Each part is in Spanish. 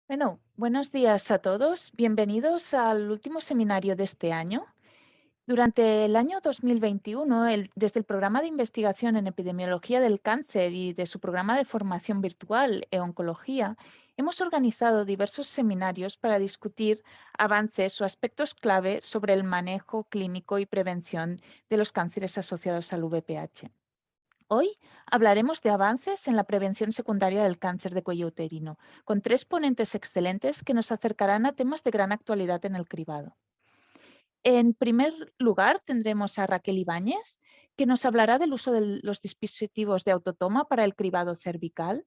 Bueno, buenos días a todos. Bienvenidos al último seminario de este año. Durante el año 2021, desde el Programa de Investigación en Epidemiología del Cáncer y de su programa de formación virtual e Oncología, hemos organizado diversos seminarios para discutir avances o aspectos clave sobre el manejo clínico y prevención de los cánceres asociados al VPH. Hoy hablaremos de avances en la prevención secundaria del cáncer de cuello uterino, con tres ponentes excelentes que nos acercarán a temas de gran actualidad en el cribado. En primer lugar, tendremos a Raquel Ibáñez, que nos hablará del uso de los dispositivos de autotoma para el cribado cervical.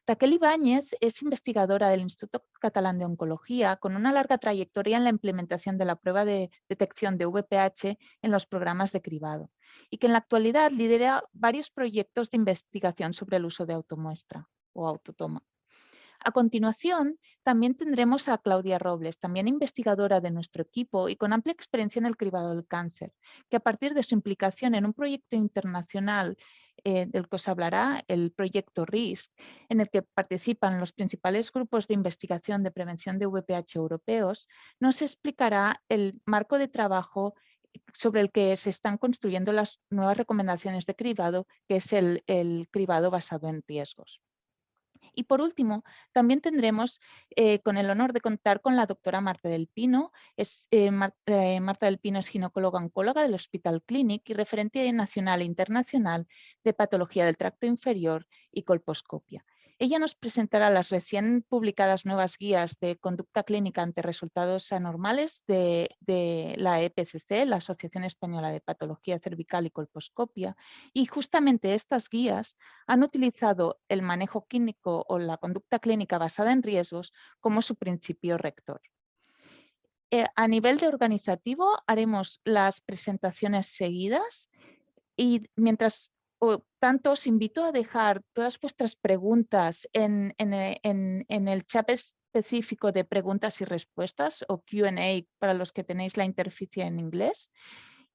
Raquel Ibáñez es investigadora del Instituto Catalán de Oncología, con una larga trayectoria en la implementación de la prueba de detección de VPH en los programas de cribado, y que en la actualidad lidera varios proyectos de investigación sobre el uso de automuestra o autotoma. A continuación, también tendremos a Claudia Robles, también investigadora de nuestro equipo y con amplia experiencia en el cribado del cáncer, que a partir de su implicación en un proyecto internacional del que os hablará, el proyecto RISC, en el que participan los principales grupos de investigación de prevención de VPH europeos, nos explicará el marco de trabajo sobre el que se están construyendo las nuevas recomendaciones de cribado, que es el cribado basado en riesgos. Y por último, también tendremos con el honor de contar con la doctora Marta del Pino. Marta del Pino es ginecóloga oncóloga del Hospital Clínic y referente nacional e internacional de patología del tracto inferior y colposcopia. Ella nos presentará las recién publicadas nuevas guías de conducta clínica ante resultados anormales de la EPCC, la Asociación Española de Patología Cervical y Colposcopia, y justamente estas guías han utilizado el manejo clínico o la conducta clínica basada en riesgos como su principio rector. A nivel de organizativo haremos las presentaciones seguidas y mientras tanto os invito a dejar todas vuestras preguntas en el chat específico de preguntas y respuestas o Q&A para los que tenéis la interficie en inglés.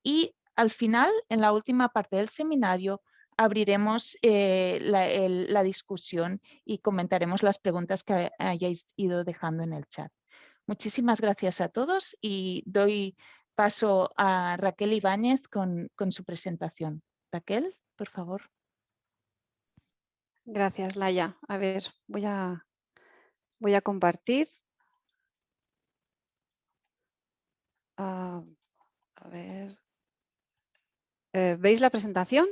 Y al final, en la última parte del seminario, abriremos la discusión y comentaremos las preguntas que hayáis ido dejando en el chat. Muchísimas gracias a todos y doy paso a Raquel Ibáñez con su presentación. Raquel, por favor. Gracias, Laia. A ver, voy a compartir. Ah, a ver. ¿Veis la presentación?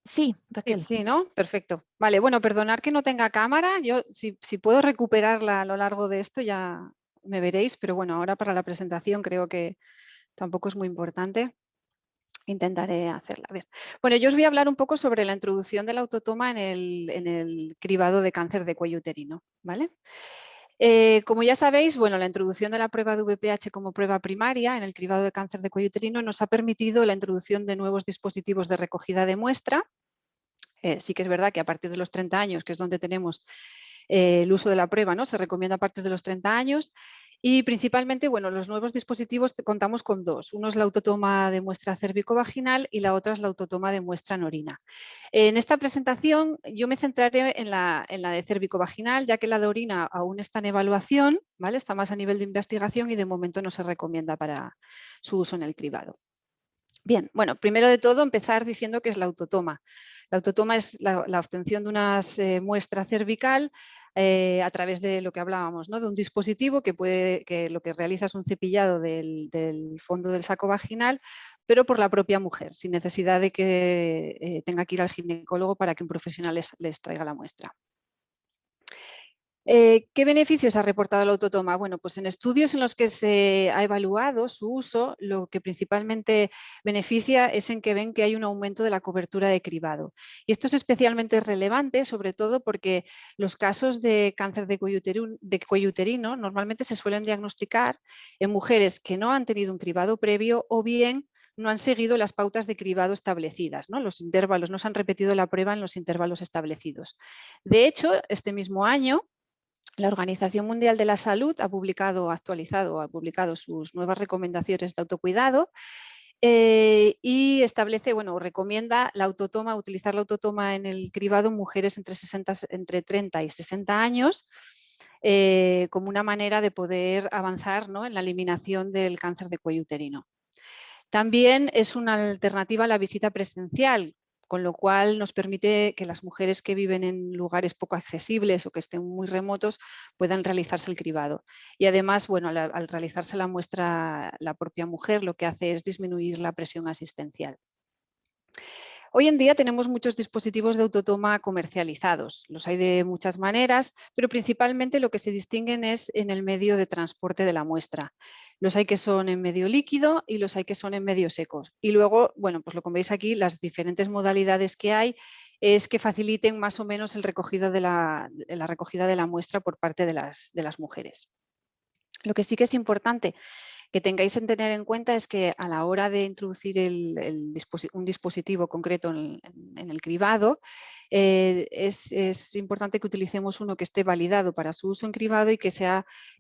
Sí, Raquel. Sí, ¿no? Perfecto. Vale, bueno, perdonar que no tenga cámara. Yo, si puedo recuperarla a lo largo de esto, ya me veréis, pero bueno, ahora para la presentación creo que tampoco es muy importante. Intentaré hacerla. A ver. Bueno, yo os voy a hablar un poco sobre la introducción del autotoma en el cribado de cáncer de cuello uterino, ¿vale? Como ya sabéis, bueno, la introducción de la prueba de VPH como prueba primaria en el cribado de cáncer de cuello uterino nos ha permitido la introducción de nuevos dispositivos de recogida de muestra. Sí que es verdad que a partir de los 30 años, que es donde tenemos el uso de la prueba, ¿no? Se recomienda a partir de los 30 años. Y principalmente, bueno, los nuevos dispositivos contamos con dos. Uno es la autotoma de muestra cérvico-vaginal y la otra es la autotoma de muestra en orina. En esta presentación yo me centraré en la de cérvico-vaginal, ya que la de orina aún está en evaluación, ¿vale? Está más a nivel de investigación y de momento no se recomienda para su uso en el cribado. Bien, bueno, primero de todo empezar diciendo que es la autotoma. La autotoma es la obtención de una muestra cervical a través de lo que hablábamos, ¿no? De un dispositivo que lo que realiza es un cepillado del fondo del saco vaginal, pero por la propia mujer, sin necesidad de que tenga que ir al ginecólogo para que un profesional les traiga la muestra. ¿Qué beneficios ha reportado la autotoma? Bueno, pues en estudios en los que se ha evaluado su uso, lo que principalmente beneficia es en que ven que hay un aumento de la cobertura de cribado. Y esto es especialmente relevante, sobre todo porque los casos de cáncer de cuello uterino normalmente se suelen diagnosticar en mujeres que no han tenido un cribado previo o bien no han seguido las pautas de cribado establecidas, ¿no? Los intervalos, no se han repetido la prueba en los intervalos establecidos. De hecho, este mismo año, la Organización Mundial de la Salud ha publicado sus nuevas recomendaciones de autocuidado y establece, bueno, recomienda utilizar la autotoma en el cribado en mujeres entre 30 y 60 años como una manera de poder avanzar, ¿no?, en la eliminación del cáncer de cuello uterino. También es una alternativa a la visita presencial, con lo cual nos permite que las mujeres que viven en lugares poco accesibles o que estén muy remotos puedan realizarse el cribado. Y además, bueno, al realizarse la muestra la propia mujer, lo que hace es disminuir la presión asistencial. Hoy en día tenemos muchos dispositivos de autotoma comercializados. Los hay de muchas maneras, pero principalmente lo que se distinguen es en el medio de transporte de la muestra. Los hay que son en medio líquido y los hay que son en medio secos. Y luego, bueno, pues lo que veis aquí, las diferentes modalidades que hay es que faciliten más o menos el recogido de la recogida de la muestra por parte de las mujeres. Lo que sí que es importante que tengáis en tener en cuenta es que a la hora de introducir un dispositivo concreto en el cribado, es importante que utilicemos uno que esté validado para su uso en cribado y que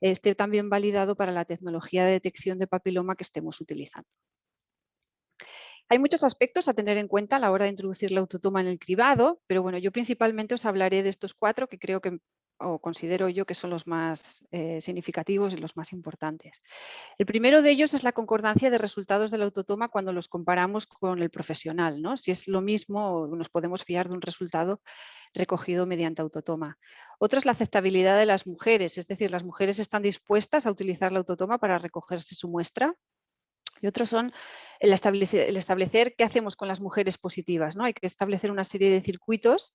esté también validado para la tecnología de detección de papiloma que estemos utilizando. Hay muchos aspectos a tener en cuenta a la hora de introducir la autotoma en el cribado, pero bueno, yo principalmente os hablaré de estos 4 que creo que, o considero yo que son los más significativos y los más importantes. El primero de ellos es la concordancia de resultados de la autotoma cuando los comparamos con el profesional, ¿no? Si es lo mismo o nos podemos fiar de un resultado recogido mediante autotoma. Otro es la aceptabilidad de las mujeres, es decir, las mujeres están dispuestas a utilizar la autotoma para recogerse su muestra. Y otros son el establecer qué hacemos con las mujeres positivas, ¿no? Hay que establecer una serie de circuitos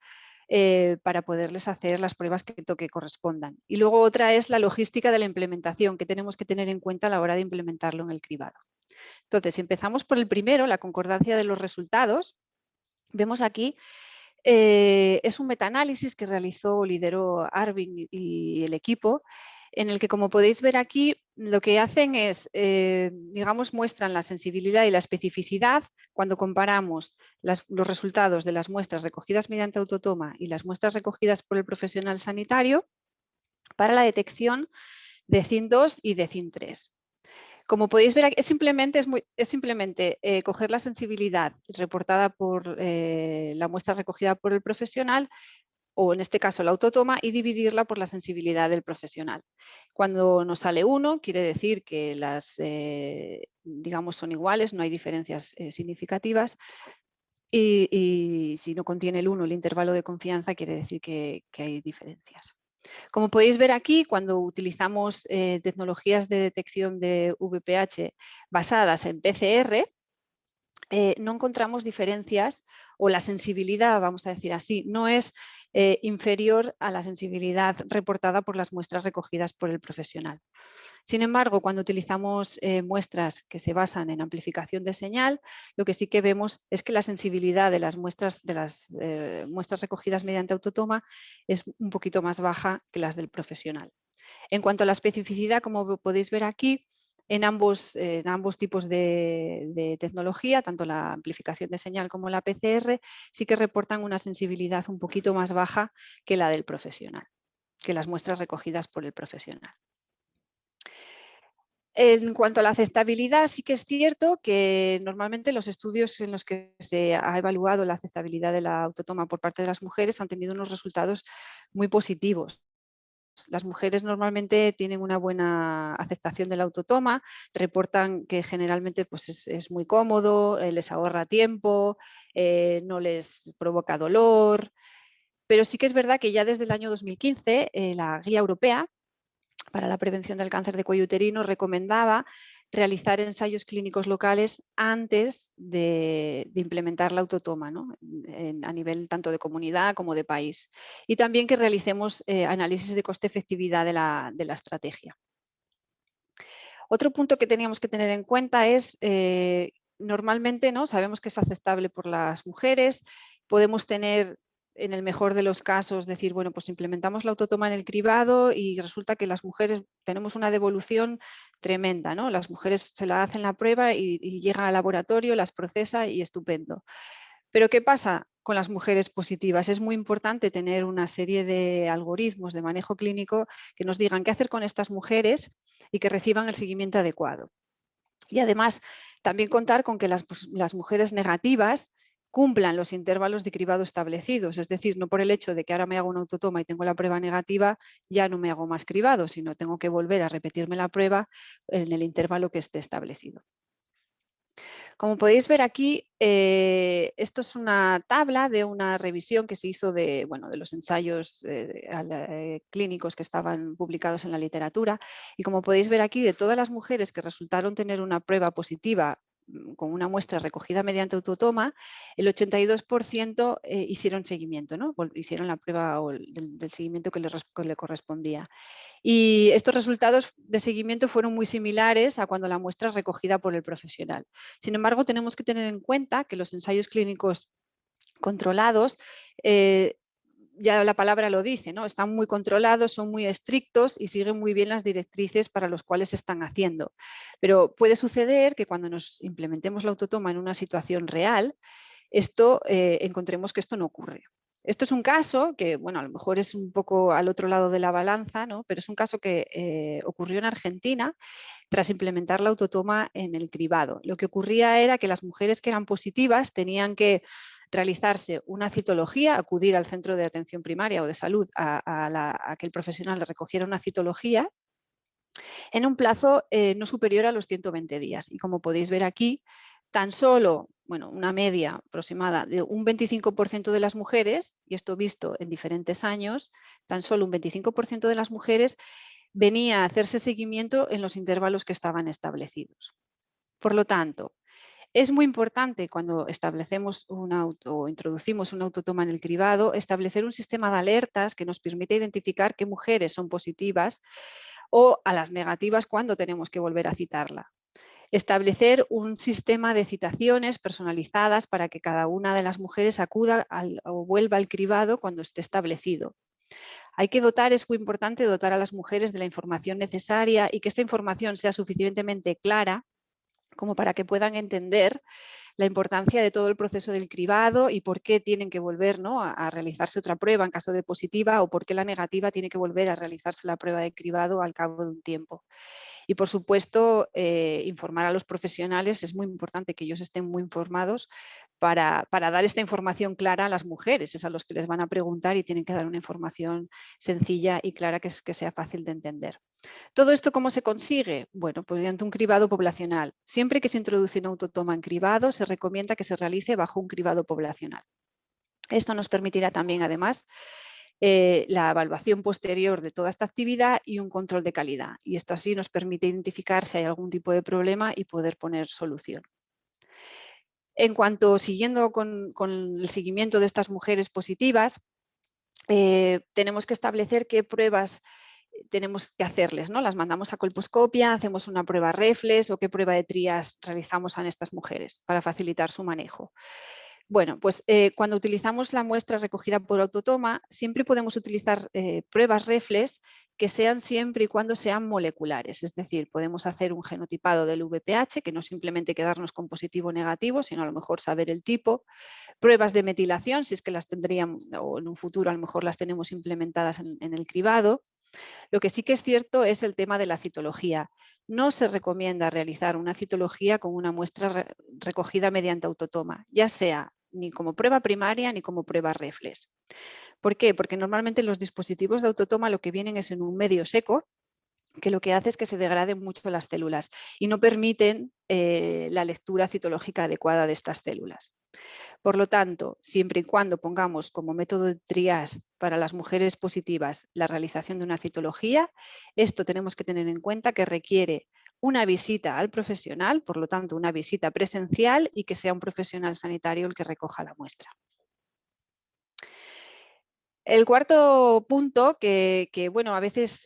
para poderles hacer las pruebas que correspondan. Y luego otra es la logística de la implementación, que tenemos que tener en cuenta a la hora de implementarlo en el cribado. Entonces, si empezamos por el primero, la concordancia de los resultados, vemos aquí, es un metaanálisis que realizó o lideró Arvin y el equipo, en el que, como podéis ver aquí, lo que hacen es, digamos, muestran la sensibilidad y la especificidad cuando comparamos los resultados de las muestras recogidas mediante autotoma y las muestras recogidas por el profesional sanitario para la detección de CIN2 y de CIN3. Como podéis ver, es simplemente coger la sensibilidad reportada por la muestra recogida por el profesional, o en este caso la autotoma, y dividirla por la sensibilidad del profesional. Cuando nos sale 1, quiere decir que las, digamos, son iguales, no hay diferencias significativas, y si no contiene el 1, el intervalo de confianza, quiere decir que hay diferencias. Como podéis ver aquí, cuando utilizamos tecnologías de detección de VPH basadas en PCR, no encontramos diferencias, o la sensibilidad, vamos a decir así, no es inferior a la sensibilidad reportada por las muestras recogidas por el profesional. Sin embargo, cuando utilizamos muestras que se basan en amplificación de señal, lo que sí que vemos es que la sensibilidad de las muestras recogidas mediante autotoma es un poquito más baja que las del profesional. En cuanto a la especificidad, como podéis ver aquí, en ambos tipos de tecnología, tanto la amplificación de señal como la PCR, sí que reportan una sensibilidad un poquito más baja que la del profesional, que las muestras recogidas por el profesional. En cuanto a la aceptabilidad, sí que es cierto que normalmente los estudios en los que se ha evaluado la aceptabilidad de la autotoma por parte de las mujeres han tenido unos resultados muy positivos. Las mujeres normalmente tienen una buena aceptación de la autotoma, reportan que generalmente pues, es muy cómodo, les ahorra tiempo, no les provoca dolor, pero sí que es verdad que ya desde el año 2015 la Guía Europea para la Prevención del Cáncer de Cuello Uterino recomendaba realizar ensayos clínicos locales antes de implementar la autotoma, ¿no? A nivel tanto de comunidad como de país. Y también que realicemos análisis de coste-efectividad de la estrategia. Otro punto que teníamos que tener en cuenta es, normalmente, ¿no?, sabemos que es aceptable por las mujeres, podemos tener, en el mejor de los casos, decir, bueno, pues implementamos la autotoma en el cribado y resulta que las mujeres tenemos una devolución tremenda, ¿no? Las mujeres se la hacen la prueba y llegan al laboratorio, las procesa y estupendo. Pero ¿qué pasa con las mujeres positivas? Es muy importante tener una serie de algoritmos de manejo clínico que nos digan qué hacer con estas mujeres y que reciban el seguimiento adecuado. Y además, también contar con que las mujeres negativas, cumplan los intervalos de cribado establecidos. Es decir, no por el hecho de que ahora me hago una autotoma y tengo la prueba negativa, ya no me hago más cribado, sino tengo que volver a repetirme la prueba en el intervalo que esté establecido. Como podéis ver aquí, esto es una tabla de una revisión que se hizo de los ensayos clínicos que estaban publicados en la literatura. Y como podéis ver aquí, de todas las mujeres que resultaron tener una prueba positiva con una muestra recogida mediante autotoma, el 82% hicieron seguimiento, ¿no? Hicieron la prueba del seguimiento que le correspondía. Y estos resultados de seguimiento fueron muy similares a cuando la muestra es recogida por el profesional. Sin embargo, tenemos que tener en cuenta que los ensayos clínicos controlados, ya la palabra lo dice, ¿no? Están muy controlados, son muy estrictos y siguen muy bien las directrices para los cuales se están haciendo. Pero puede suceder que cuando nos implementemos la autotoma en una situación real, encontremos que esto no ocurre. Esto es un caso que, a lo mejor es un poco al otro lado de la balanza, ¿no? Pero es un caso que ocurrió en Argentina tras implementar la autotoma en el cribado. Lo que ocurría era que las mujeres que eran positivas tenían que realizarse una citología, acudir al centro de atención primaria o de salud a que el profesional le recogiera una citología en un plazo no superior a los 120 días. Y como podéis ver aquí, tan solo, una media aproximada de un 25% de las mujeres, y esto visto en diferentes años, tan solo un 25% de las mujeres venía a hacerse seguimiento en los intervalos que estaban establecidos. Por lo tanto, es muy importante cuando introducimos una autotoma en el cribado, establecer un sistema de alertas que nos permite identificar qué mujeres son positivas o a las negativas cuando tenemos que volver a citarla. Establecer un sistema de citaciones personalizadas para que cada una de las mujeres acuda o vuelva al cribado cuando esté establecido. Es muy importante dotar a las mujeres de la información necesaria y que esta información sea suficientemente clara como para que puedan entender la importancia de todo el proceso del cribado y por qué tienen que volver, ¿no?, a realizarse otra prueba en caso de positiva o por qué la negativa tiene que volver a realizarse la prueba de cribado al cabo de un tiempo. Y, por supuesto, informar a los profesionales, es muy importante que ellos estén muy informados para dar esta información clara a las mujeres, es a los que les van a preguntar y tienen que dar una información sencilla y clara que sea fácil de entender. ¿Todo esto cómo se consigue? Bueno, pues mediante un cribado poblacional. Siempre que se introduce una autotoma en cribado, se recomienda que se realice bajo un cribado poblacional. Esto nos permitirá también, además, la evaluación posterior de toda esta actividad y un control de calidad. Y esto así nos permite identificar si hay algún tipo de problema y poder poner solución. Siguiendo con el seguimiento de estas mujeres positivas, tenemos que establecer qué pruebas tenemos que hacerles, ¿no? Las mandamos a colposcopia, hacemos una prueba reflex o qué prueba de trías realizamos a estas mujeres para facilitar su manejo. Bueno, pues cuando utilizamos la muestra recogida por autotoma, siempre podemos utilizar pruebas reflex que sean siempre y cuando sean moleculares. Es decir, podemos hacer un genotipado del VPH, que no simplemente quedarnos con positivo o negativo, sino a lo mejor saber el tipo. Pruebas de metilación, si es que las tendríamos, o en un futuro a lo mejor las tenemos implementadas en el cribado. Lo que sí que es cierto es el tema de la citología. No se recomienda realizar una citología con una muestra recogida mediante autotoma, ya sea ni como prueba primaria ni como prueba reflex. ¿Por qué? Porque normalmente los dispositivos de autotoma lo que vienen es en un medio seco, que lo que hace es que se degraden mucho las células y no permiten la lectura citológica adecuada de estas células. Por lo tanto, siempre y cuando pongamos como método de triage para las mujeres positivas la realización de una citología, esto tenemos que tener en cuenta que requiere una visita al profesional, por lo tanto una visita presencial y que sea un profesional sanitario el que recoja la muestra. El cuarto punto, que a veces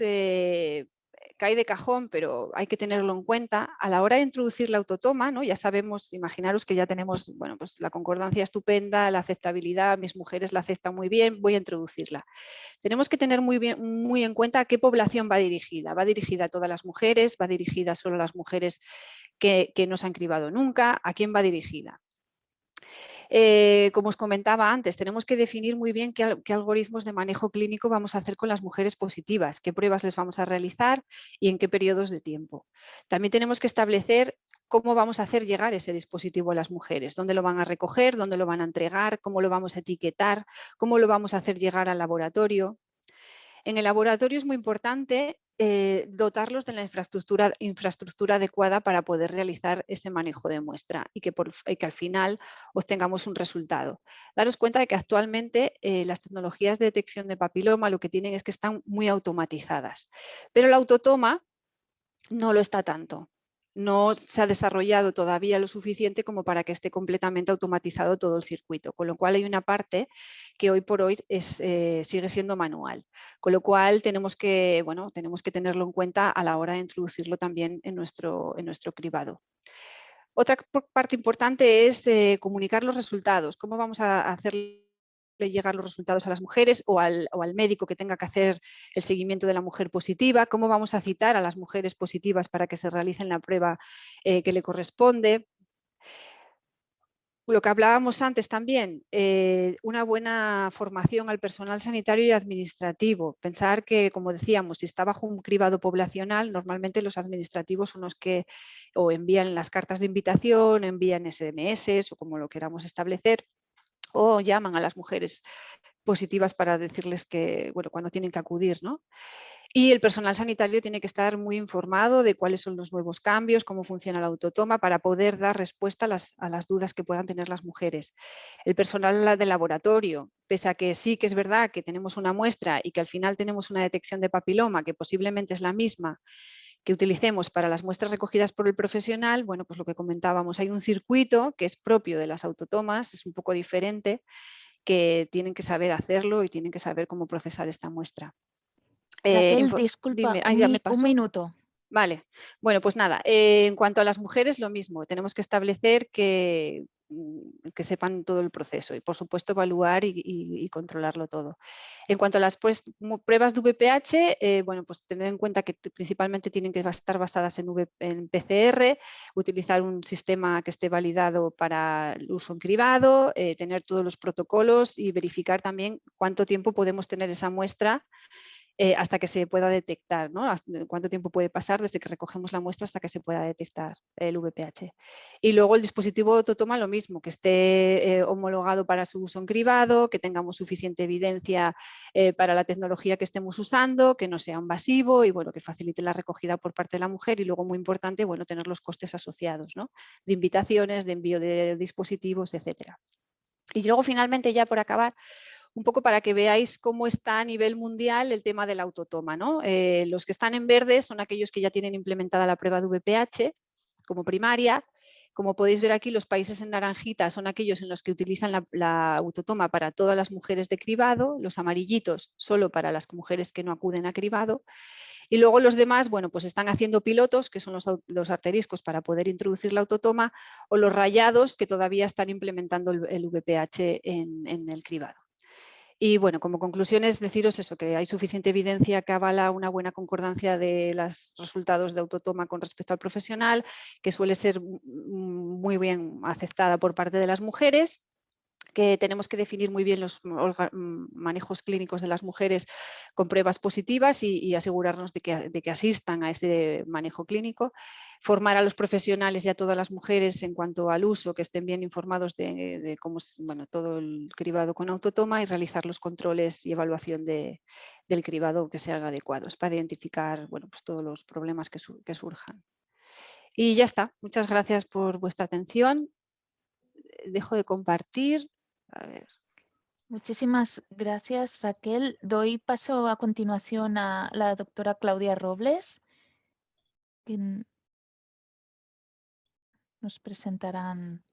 cae de cajón, pero hay que tenerlo en cuenta, a la hora de introducir la autotoma, ¿no? Ya sabemos, imaginaros que ya tenemos pues la concordancia estupenda, la aceptabilidad, mis mujeres la aceptan muy bien, voy a introducirla. Tenemos que tener muy en cuenta a qué población va dirigida. ¿Va dirigida a todas las mujeres? ¿Va dirigida solo a las mujeres que no se han cribado nunca? ¿A quién va dirigida? Como os comentaba antes, tenemos que definir muy bien qué algoritmos de manejo clínico vamos a hacer con las mujeres positivas, qué pruebas les vamos a realizar y en qué periodos de tiempo. También tenemos que establecer cómo vamos a hacer llegar ese dispositivo a las mujeres, dónde lo van a recoger, dónde lo van a entregar, cómo lo vamos a etiquetar, cómo lo vamos a hacer llegar al laboratorio. En el laboratorio es muy importante dotarlos de la infraestructura adecuada para poder realizar ese manejo de muestra y que al final obtengamos un resultado. Daros cuenta de que actualmente las tecnologías de detección de papiloma lo que tienen es que están muy automatizadas, pero la autotoma no lo está tanto. No se ha desarrollado todavía lo suficiente como para que esté completamente automatizado todo el circuito, con lo cual hay una parte que hoy por hoy sigue siendo manual, con lo cual tenemos que tenerlo en cuenta a la hora de introducirlo también en nuestro cribado. Otra parte importante es comunicar los resultados, cómo vamos a hacerle llegar los resultados a las mujeres o al médico que tenga que hacer el seguimiento de la mujer positiva, cómo vamos a citar a las mujeres positivas para que se realicen la prueba que le corresponde. Lo que hablábamos antes también, una buena formación al personal sanitario y administrativo. Pensar que, como decíamos, si está bajo un cribado poblacional, normalmente los administrativos son los que o envían las cartas de invitación, envían SMS o como lo queramos establecer, o llaman a las mujeres positivas para decirles que, bueno, cuando tienen que acudir, ¿no? Y el personal sanitario tiene que estar muy informado de cuáles son los nuevos cambios, cómo funciona la autotoma, para poder dar respuesta a las dudas que puedan tener las mujeres. El personal de laboratorio, pese a que sí que es verdad que tenemos una muestra y que al final tenemos una detección de papiloma, que posiblemente es la misma que utilicemos para las muestras recogidas por el profesional, bueno, pues lo que comentábamos, hay un circuito que es propio de las autotomas, es un poco diferente, que tienen que saber hacerlo y tienen que saber cómo procesar esta muestra. Raquel, disculpa, Dime, ¿ya me un paso? minuto. Vale, bueno, pues nada, en cuanto a las mujeres lo mismo, tenemos que establecer que sepan todo el proceso y por supuesto evaluar y controlarlo todo. En cuanto a las pruebas de VPH, bueno, pues tener en cuenta que principalmente tienen que estar basadas en PCR, utilizar un sistema que esté validado para el uso en cribado, tener todos los protocolos y verificar también cuánto tiempo podemos tener esa muestra hasta que se pueda detectar, ¿no? Cuánto tiempo puede pasar desde que recogemos la muestra hasta que se pueda detectar el VPH. Y luego el dispositivo autotoma lo mismo, que esté homologado para su uso en cribado, que tengamos suficiente evidencia para la tecnología que estemos usando, que no sea invasivo y bueno, que facilite la recogida por parte de la mujer y luego muy importante, bueno, tener los costes asociados, ¿no? De invitaciones, de envío de dispositivos, etcétera. Y luego finalmente ya por acabar, un poco para que veáis cómo está a nivel mundial el tema de la autotoma, ¿no? Los que están en verde son aquellos que ya tienen implementada la prueba de VPH como primaria. Como podéis ver aquí, los países en naranjita son aquellos en los que utilizan la autotoma para todas las mujeres de cribado, los amarillitos solo para las mujeres que no acuden a cribado. Y luego los demás, bueno, pues están haciendo pilotos, que son los asteriscos para poder introducir la autotoma, o los rayados, que todavía están implementando el VPH en el cribado. Y bueno, como conclusión es deciros eso, que hay suficiente evidencia que avala una buena concordancia de los resultados de autotoma con respecto al profesional, que suele ser muy bien aceptada por parte de las mujeres, que tenemos que definir muy bien los manejos clínicos de las mujeres con pruebas positivas y asegurarnos de que asistan a ese manejo clínico, formar a los profesionales y a todas las mujeres en cuanto al uso, que estén bien informados de cómo es todo el cribado con autotoma y realizar los controles y evaluación del cribado que sean adecuados para identificar pues todos los problemas que surjan. Y ya está. Muchas gracias por vuestra atención. Dejo de compartir. A ver. Muchísimas gracias, Raquel. Doy paso a continuación a la doctora Claudia Robles, que nos presentarán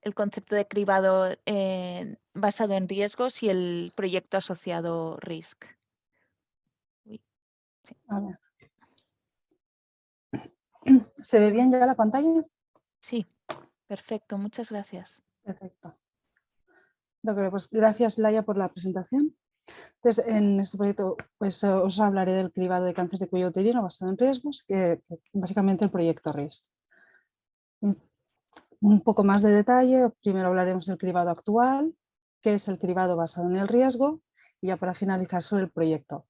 el concepto de cribado basado en riesgos y el proyecto asociado RISC. Uy, sí. A ver. ¿Se ve bien ya la pantalla? Sí, perfecto. Muchas gracias. Perfecto. De acuerdo, pues gracias, Laia, por la presentación. Entonces, en este proyecto pues, os hablaré del cribado de cáncer de cuello uterino basado en riesgos, que básicamente el proyecto RISC. Un poco más de detalle, primero hablaremos del cribado actual, que es el cribado basado en el riesgo, y ya para finalizar sobre el proyecto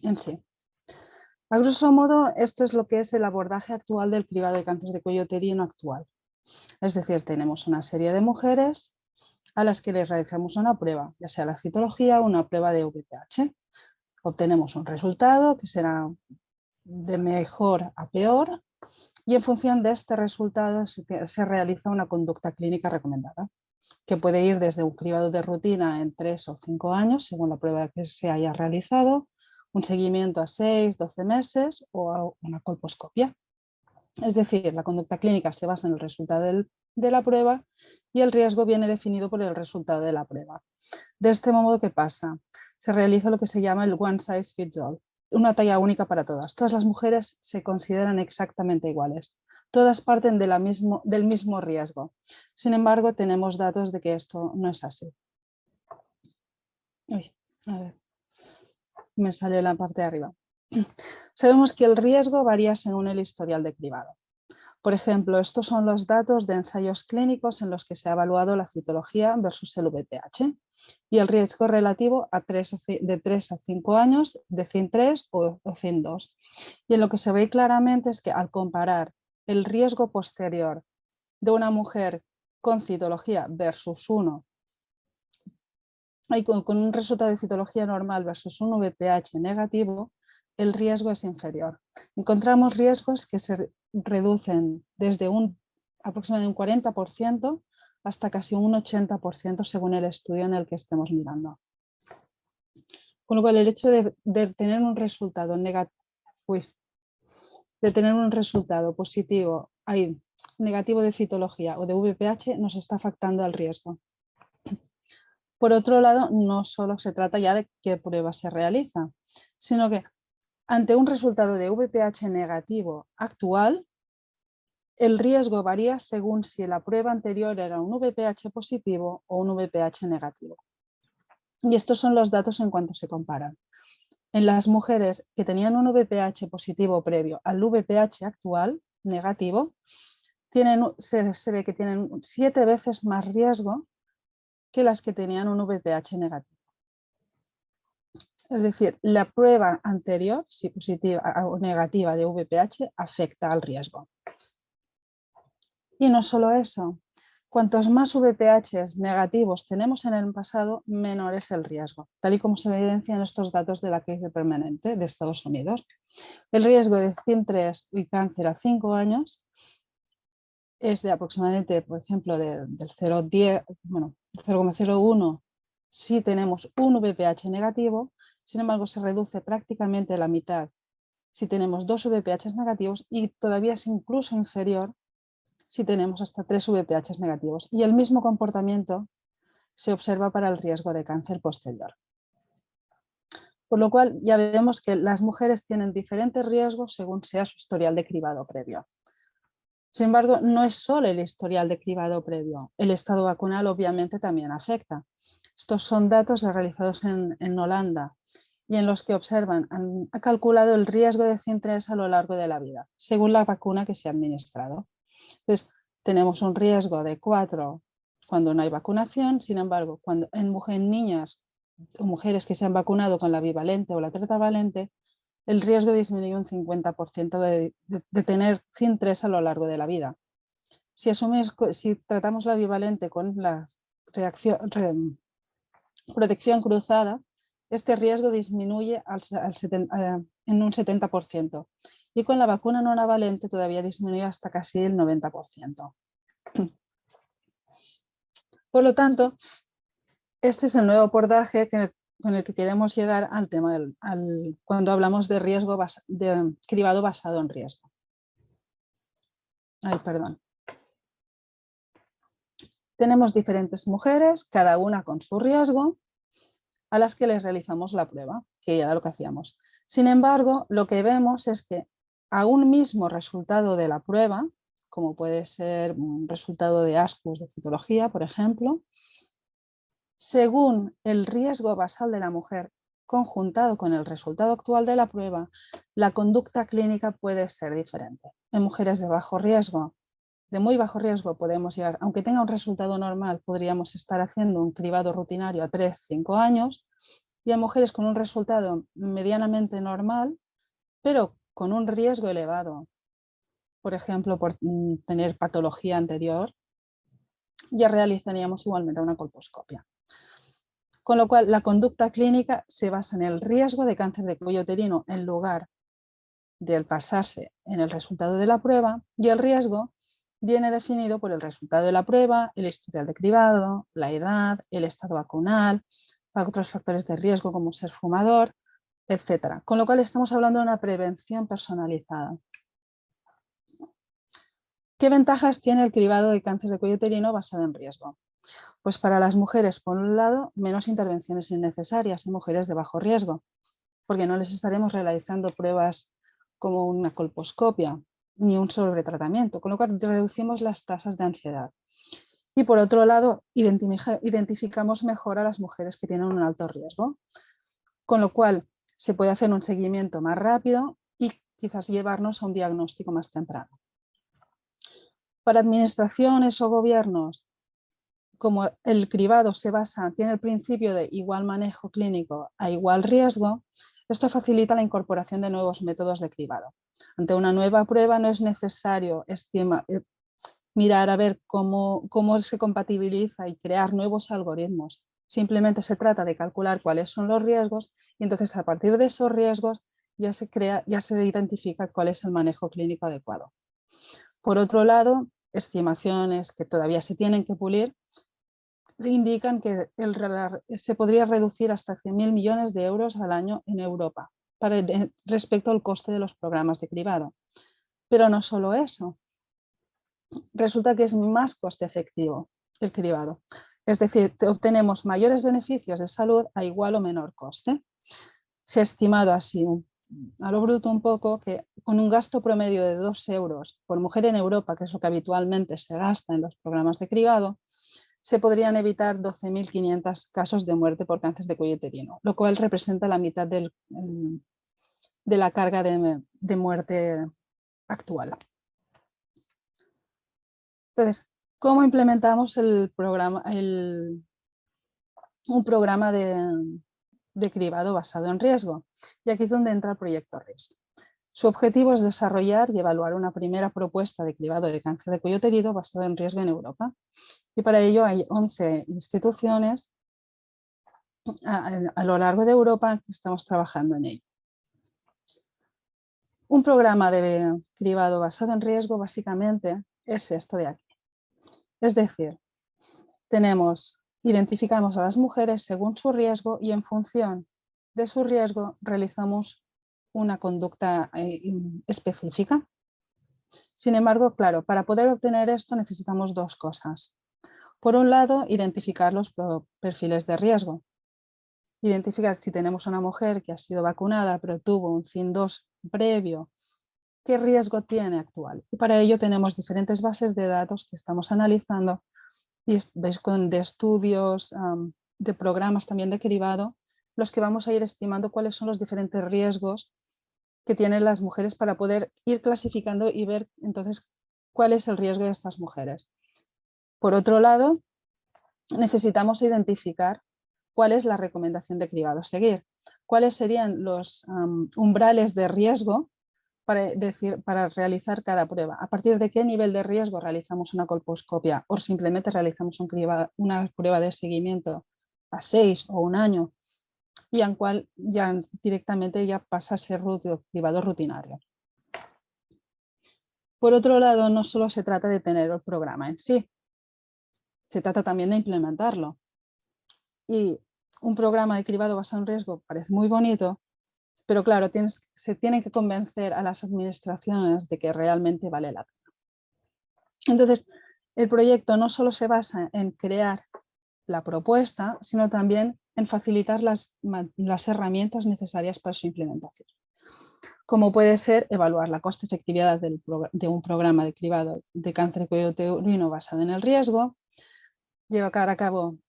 en sí. A grosso modo, esto es lo que es el abordaje actual del cribado de cáncer de cuello uterino actual. Es decir, tenemos una serie de mujeres a las que les realizamos una prueba, ya sea la citología o una prueba de VPH. Obtenemos un resultado que será de mejor a peor y en función de este resultado se realiza una conducta clínica recomendada, que puede ir desde un cribado de rutina en 3 o 5 años, según la prueba que se haya realizado, un seguimiento a 6, 12 meses o a una colposcopia. Es decir, la conducta clínica se basa en el resultado de la prueba y el riesgo viene definido por el resultado de la prueba. De este modo, ¿qué pasa? Se realiza lo que se llama el one size fits all, una talla única para todas. Todas las mujeres se consideran exactamente iguales. Todas parten del mismo riesgo. Sin embargo, tenemos datos de que esto no es así. Uy, a ver, me sale la parte de arriba. Sabemos que el riesgo varía según el historial de cribado. Por ejemplo, estos son los datos de ensayos clínicos en los que se ha evaluado la citología versus el VPH y el riesgo relativo de 3 a 5 años de CIN3 o CIN2. Y en lo que se ve claramente es que al comparar el riesgo posterior de una mujer con citología versus uno, con un resultado de citología normal versus un VPH negativo, el riesgo es inferior. Encontramos riesgos que se reducen desde aproximadamente un 40% hasta casi un 80% según el estudio en el que estemos mirando. Con lo cual el hecho de tener un resultado positivo, negativo de citología o de VPH nos está afectando al riesgo. Por otro lado, no solo se trata ya de qué prueba se realiza, sino que ante un resultado de VPH negativo actual, el riesgo varía según si la prueba anterior era un VPH positivo o un VPH negativo. Y estos son los datos en cuanto se comparan. En las mujeres que tenían un VPH positivo previo al VPH actual negativo, se ve que tienen 7 veces más riesgo que las que tenían un VPH negativo. Es decir, la prueba anterior, si positiva o negativa de VPH, afecta al riesgo. Y no solo eso, cuantos más VPHs negativos tenemos en el pasado, menor es el riesgo, tal y como se evidencia en estos datos de la Case Permanente de Estados Unidos. El riesgo de CIN3 y cáncer a 5 años es de aproximadamente, por ejemplo, del 0,01 si tenemos un VPH negativo. Sin embargo, se reduce prácticamente a la mitad si tenemos 2 VPHs negativos y todavía es incluso inferior si tenemos hasta 3 VPHs negativos. Y el mismo comportamiento se observa para el riesgo de cáncer posterior. Por lo cual ya vemos que las mujeres tienen diferentes riesgos según sea su historial de cribado previo. Sin embargo, no es solo el historial de cribado previo. El estado vacunal obviamente también afecta. Estos son datos realizados en Holanda y en los que ha calculado el riesgo de CIN3 a lo largo de la vida, según la vacuna que se ha administrado. Entonces, tenemos un riesgo de 4 cuando no hay vacunación. Sin embargo, cuando en niñas o mujeres que se han vacunado con la bivalente o la tetravalente, el riesgo disminuye un 50% de tener CIN3 a lo largo de la vida. Si tratamos la bivalente con la protección cruzada, este riesgo disminuye en un 70%. Y con la vacuna no navalente todavía disminuye hasta casi el 90%. Por lo tanto, este es el nuevo abordaje con el que queremos llegar al tema cuando hablamos de riesgo de cribado basado en riesgo. Tenemos diferentes mujeres, cada una con su riesgo, a las que les realizamos la prueba, que era lo que hacíamos. Sin embargo, lo que vemos es que a un mismo resultado de la prueba, como puede ser un resultado de ASCUS de citología, por ejemplo, según el riesgo basal de la mujer conjuntado con el resultado actual de la prueba, la conducta clínica puede ser diferente. En mujeres de bajo riesgo, de muy bajo riesgo, podemos llegar, aunque tenga un resultado normal, podríamos estar haciendo un cribado rutinario a 3-5 años, y en mujeres con un resultado medianamente normal, pero con un riesgo elevado, por ejemplo, por tener patología anterior, ya realizaríamos igualmente una colposcopia. Con lo cual, la conducta clínica se basa en el riesgo de cáncer de cuello uterino en lugar del basarse en el resultado de la prueba, y el riesgo viene definido por el resultado de la prueba, el historial de cribado, la edad, el estado vacunal, otros factores de riesgo como ser fumador, etc. Con lo cual estamos hablando de una prevención personalizada. ¿Qué ventajas tiene el cribado de cáncer de cuello uterino basado en riesgo? Pues para las mujeres, por un lado, menos intervenciones innecesarias en mujeres de bajo riesgo, porque no les estaremos realizando pruebas como una colposcopia ni un sobretratamiento, con lo cual reducimos las tasas de ansiedad. Y por otro lado, identificamos mejor a las mujeres que tienen un alto riesgo, con lo cual se puede hacer un seguimiento más rápido y quizás llevarnos a un diagnóstico más temprano. Para administraciones o gobiernos, como el cribado tiene el principio de igual manejo clínico a igual riesgo, esto facilita la incorporación de nuevos métodos de cribado. Ante una nueva prueba no es necesario mirar a ver cómo se compatibiliza y crear nuevos algoritmos. Simplemente se trata de calcular cuáles son los riesgos y entonces a partir de esos riesgos ya se identifica cuál es el manejo clínico adecuado. Por otro lado, estimaciones que todavía se tienen que pulir indican que se podría reducir hasta 100.000 millones de euros al año en Europa respecto al coste de los programas de cribado. Pero no solo eso, resulta que es más coste efectivo el cribado. Es decir, obtenemos mayores beneficios de salud a igual o menor coste. Se ha estimado así, a lo bruto un poco, que con un gasto promedio de 2 euros por mujer en Europa, que es lo que habitualmente se gasta en los programas de cribado, se podrían evitar 12.500 casos de muerte por cáncer de cuello uterino, lo cual representa la mitad de la carga de muerte actual. Entonces, ¿cómo implementamos un programa de cribado basado en riesgo? Y aquí es donde entra el proyecto RISC. Su objetivo es desarrollar y evaluar una primera propuesta de cribado de cáncer de cuello uterino basado en riesgo en Europa. Y para ello hay 11 instituciones a lo largo de Europa que estamos trabajando en ello. Un programa de cribado basado en riesgo básicamente es esto de aquí. Es decir, identificamos a las mujeres según su riesgo y en función de su riesgo realizamos una conducta específica. Sin embargo, claro, para poder obtener esto necesitamos dos cosas. Por un lado, identificar los perfiles de riesgo. Identificar si tenemos una mujer que ha sido vacunada pero tuvo un CIN2 previo, qué riesgo tiene actual. Y para ello tenemos diferentes bases de datos que estamos analizando y de estudios, de programas también de cribado, los que vamos a ir estimando cuáles son los diferentes riesgos que tienen las mujeres para poder ir clasificando y ver entonces cuál es el riesgo de estas mujeres. Por otro lado, necesitamos identificar cuál es la recomendación de cribado a seguir, cuáles serían los umbrales de riesgo para realizar cada prueba, a partir de qué nivel de riesgo realizamos una colposcopia o simplemente realizamos una prueba de seguimiento a 6 o un año y en cual ya directamente ya pasa a ser cribado rutinario. Por otro lado, no solo se trata de tener el programa en sí, se trata también de implementarlo. Y un programa de cribado basado en riesgo parece muy bonito, pero claro, se tiene que convencer a las administraciones de que realmente vale la pena. Entonces, el proyecto no solo se basa en crear la propuesta, sino también en facilitar las herramientas necesarias para su implementación. Como puede ser evaluar la coste-efectividad de un programa de cribado de cáncer de cuello uterino basado en el riesgo.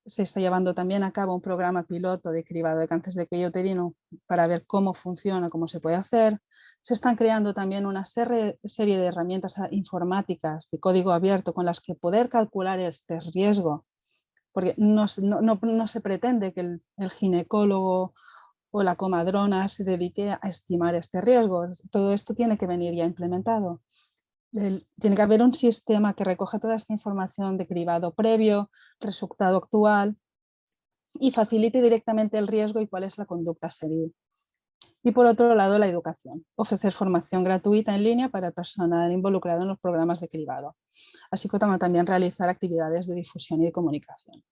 Se está llevando también a cabo un programa piloto de cribado de cáncer de cuello uterino para ver cómo funciona, cómo se puede hacer. Se están creando también una serie de herramientas informáticas de código abierto con las que poder calcular este riesgo, porque no se pretende que el ginecólogo o la comadrona se dedique a estimar este riesgo. Todo esto tiene que venir ya implementado. Tiene que haber un sistema que recoja toda esta información de cribado previo, resultado actual y facilite directamente el riesgo y cuál es la conducta a seguir. Y por otro lado, la educación. Ofrecer formación gratuita en línea para el personal involucrado en los programas de cribado, así como también realizar actividades de difusión y de comunicación.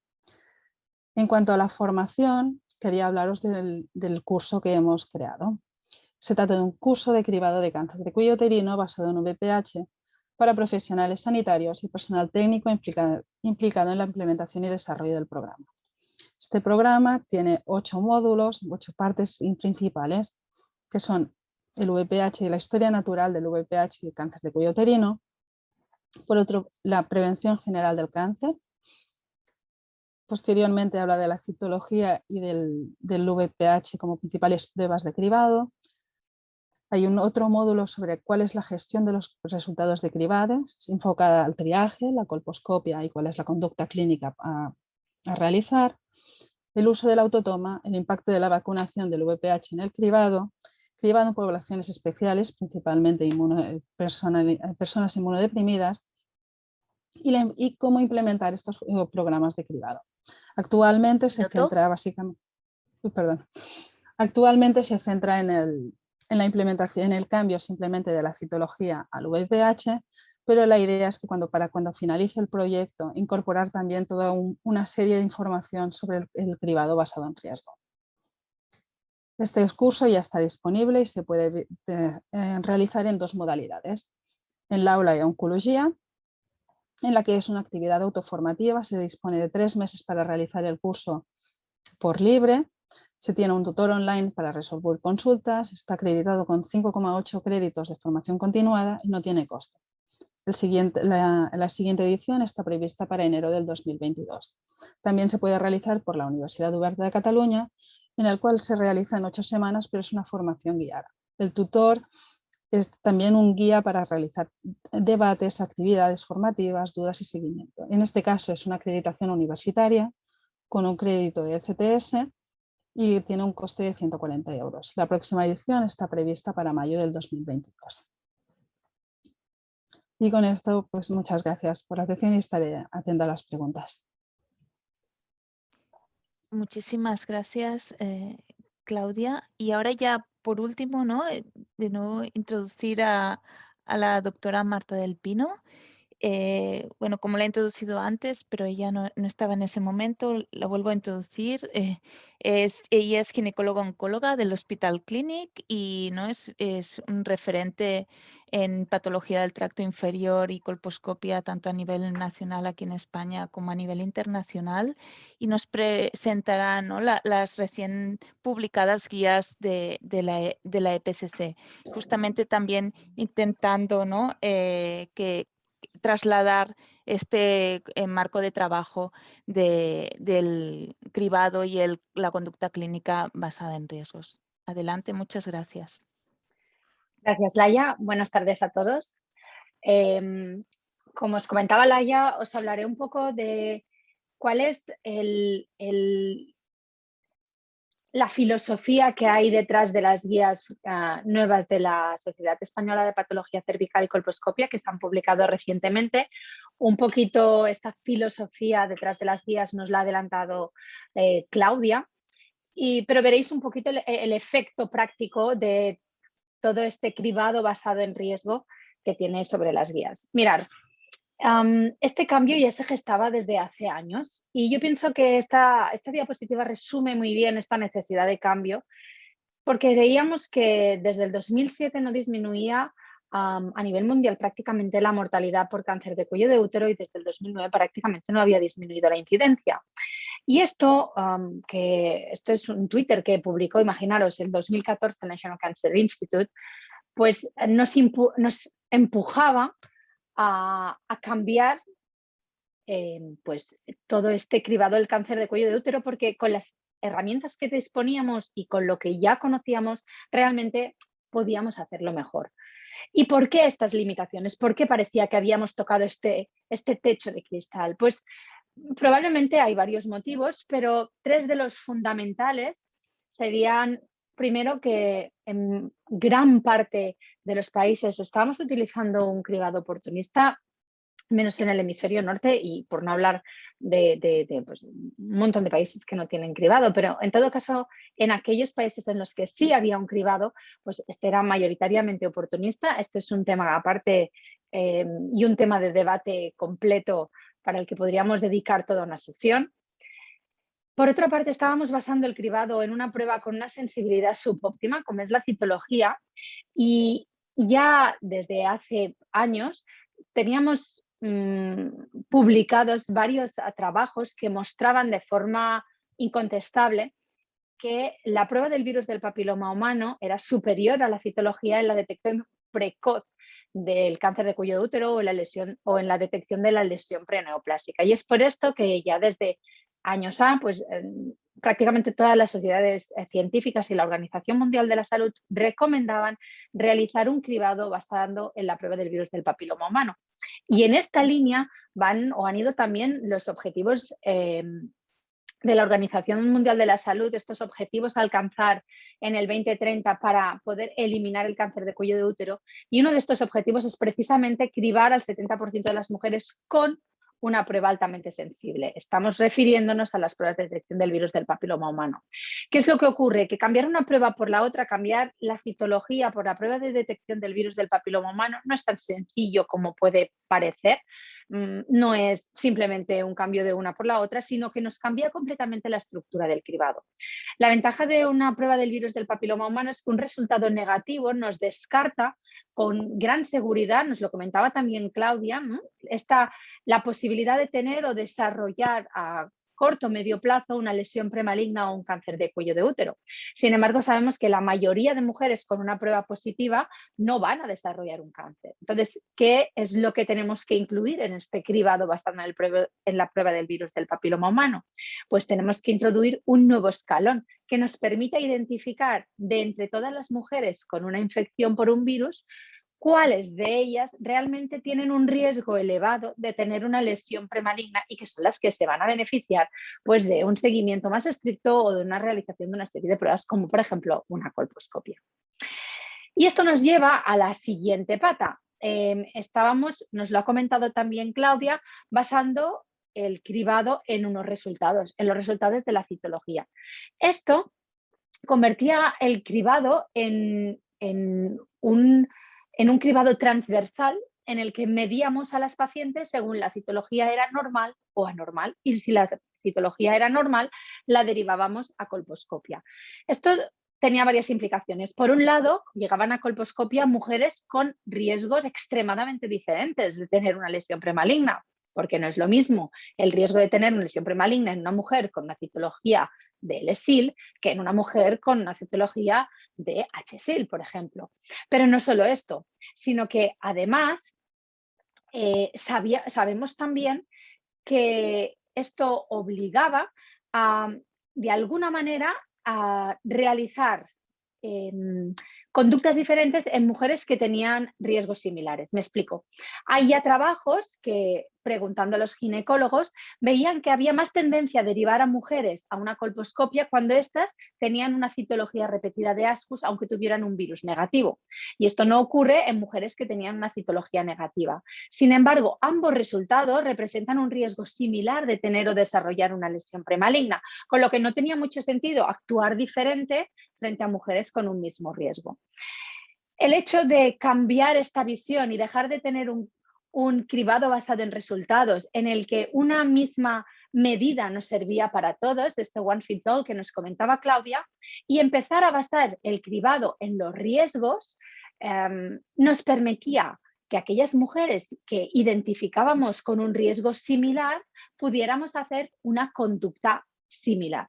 En cuanto a la formación, quería hablaros del curso que hemos creado. Se trata de un curso de cribado de cáncer de cuello uterino basado en VPH para profesionales sanitarios y personal técnico implicado en la implementación y desarrollo del programa. Este programa tiene 8 módulos, 8 partes principales, que son el VPH y la historia natural del VPH y el cáncer de cuello uterino. Por otro, la prevención general del cáncer. Posteriormente habla de la citología y del VPH como principales pruebas de cribado. Hay otro módulo sobre cuál es la gestión de los resultados de cribados, enfocada al triaje, la colposcopia y cuál es la conducta clínica a realizar. El uso de la autotoma, el impacto de la vacunación del VPH en el cribado en poblaciones especiales, principalmente personas inmunodeprimidas, y cómo implementar estos programas de cribado. Actualmente se centra básicamente, Actualmente se centra en la implementación, en el cambio simplemente de la citología al VPH, pero la idea es que para cuando finalice el proyecto incorporar también toda una serie de información sobre el cribado basado en riesgo. Este curso ya está disponible y se puede realizar en 2 modalidades. En la aula de oncología, en la que es una actividad autoformativa, se dispone de 3 meses para realizar el curso por libre. Se tiene un tutor online para resolver consultas, está acreditado con 5,8 créditos de formación continuada y no tiene coste. La siguiente edición está prevista para enero del 2022. También se puede realizar por la Universidad Oberta de Cataluña, en el cual se realiza en 8 semanas, pero es una formación guiada. El tutor es también un guía para realizar debates, actividades formativas, dudas y seguimiento. En este caso es una acreditación universitaria con un crédito de ECTS y tiene un coste de 140 euros. La próxima edición está prevista para mayo del 2022. Y con esto, pues muchas gracias por la atención y estaré atenta a las preguntas. Muchísimas gracias, Claudia. Y ahora ya, por último, ¿no? De nuevo introducir a la doctora Marta del Pino. Bueno, como la he introducido antes, pero ella no estaba en ese momento, la vuelvo a introducir. Ella es ginecóloga-oncóloga del Hospital Clínic y ¿no? es un referente en patología del tracto inferior y colposcopia tanto a nivel nacional aquí en España como a nivel internacional, y nos presentará, ¿no? las recién publicadas guías de la EPCC, justamente también intentando, ¿no? que trasladar este marco de trabajo del cribado y la conducta clínica basada en riesgos. Adelante, muchas gracias. Gracias, Laia. Buenas tardes a todos. Como os comentaba Laia, os hablaré un poco de cuál es la filosofía que hay detrás de las guías nuevas de la Sociedad Española de Patología Cervical y Colposcopia que se han publicado recientemente. Un poquito esta filosofía detrás de las guías nos la ha adelantado Claudia, pero veréis un poquito el efecto práctico de todo este cribado basado en riesgo que tiene sobre las guías. Mirad, este cambio ya se gestaba desde hace años y yo pienso que esta diapositiva resume muy bien esta necesidad de cambio, porque veíamos que desde el 2007 no disminuía a nivel mundial prácticamente la mortalidad por cáncer de cuello de útero y desde el 2009 prácticamente no había disminuido la incidencia. Y esto es un Twitter que publicó, imaginaros, en 2014 el National Cancer Institute, pues nos empujaba a cambiar pues todo este cribado del cáncer de cuello de útero, porque con las herramientas que disponíamos y con lo que ya conocíamos, realmente podíamos hacerlo mejor. ¿Y por qué estas limitaciones? ¿Por qué parecía que habíamos tocado este techo de cristal? Pues probablemente hay varios motivos, pero 3 de los fundamentales serían, primero, que en gran parte de los países estamos utilizando un cribado oportunista, menos en el hemisferio norte y por no hablar de pues, un montón de países que no tienen cribado, pero en todo caso en aquellos países en los que sí había un cribado, pues este era mayoritariamente oportunista. Este es un tema aparte y un tema de debate completo para el que podríamos dedicar toda una sesión. Por otra parte, estábamos basando el cribado en una prueba con una sensibilidad subóptima, como es la citología, y ya desde hace años teníamos publicados varios trabajos que mostraban de forma incontestable que la prueba del virus del papiloma humano era superior a la citología en la detección precoz del cáncer de cuello de útero o en la detección de la lesión preneoplásica. Y es por esto que ya desde años pues prácticamente todas las sociedades científicas y la Organización Mundial de la Salud recomendaban realizar un cribado basado en la prueba del virus del papiloma humano. Y en esta línea han ido también los objetivos de la Organización Mundial de la Salud, estos objetivos a alcanzar en el 2030 para poder eliminar el cáncer de cuello de útero. Y uno de estos objetivos es precisamente cribar al 70% de las mujeres con una prueba altamente sensible. Estamos refiriéndonos a las pruebas de detección del virus del papiloma humano. ¿Qué es lo que ocurre? Que cambiar una prueba por la otra, cambiar la citología por la prueba de detección del virus del papiloma humano, no es tan sencillo como puede parecer. No es simplemente un cambio de una por la otra, sino que nos cambia completamente la estructura del cribado. La ventaja de una prueba del virus del papiloma humano es que un resultado negativo nos descarta con gran seguridad, nos lo comentaba también Claudia, ¿no? La posibilidad de tener o desarrollar a corto o medio plazo una lesión premaligna o un cáncer de cuello de útero. Sin embargo, sabemos que la mayoría de mujeres con una prueba positiva no van a desarrollar un cáncer. Entonces, ¿qué es lo que tenemos que incluir en este cribado basado en la prueba del virus del papiloma humano? Pues tenemos que introducir un nuevo escalón que nos permita identificar de entre todas las mujeres con una infección por un virus, cuáles de ellas realmente tienen un riesgo elevado de tener una lesión premaligna y que son las que se van a beneficiar pues, de un seguimiento más estricto o de una realización de una serie de pruebas, como por ejemplo una colposcopia. Y esto nos lleva a la siguiente pata. Nos lo ha comentado también Claudia, basando el cribado en unos resultados, en los resultados de la citología. Esto convertía el cribado en un cribado transversal en el que medíamos a las pacientes según la citología era normal o anormal, y si la citología era normal, la derivábamos a colposcopia. Esto tenía varias implicaciones. Por un lado, llegaban a colposcopia mujeres con riesgos extremadamente diferentes de tener una lesión premaligna, porque no es lo mismo el riesgo de tener una lesión premaligna en una mujer con una citología de LSIL que en una mujer con una citología de HSIL, por ejemplo. Pero no solo esto, sino que además sabemos también que esto obligaba de alguna manera a realizar conductas diferentes en mujeres que tenían riesgos similares. Me explico. Hay ya trabajos que, preguntando a los ginecólogos, veían que había más tendencia a derivar a mujeres a una colposcopia cuando éstas tenían una citología repetida de ascus, aunque tuvieran un virus negativo. Y esto no ocurre en mujeres que tenían una citología negativa. Sin embargo, ambos resultados representan un riesgo similar de tener o desarrollar una lesión premaligna, con lo que no tenía mucho sentido actuar diferente frente a mujeres con un mismo riesgo. El hecho de cambiar esta visión y dejar de tener un cribado basado en resultados en el que una misma medida nos servía para todos, este one fits all que nos comentaba Claudia, y empezar a basar el cribado en los riesgos, nos permitía que aquellas mujeres que identificábamos con un riesgo similar pudiéramos hacer una conducta similar.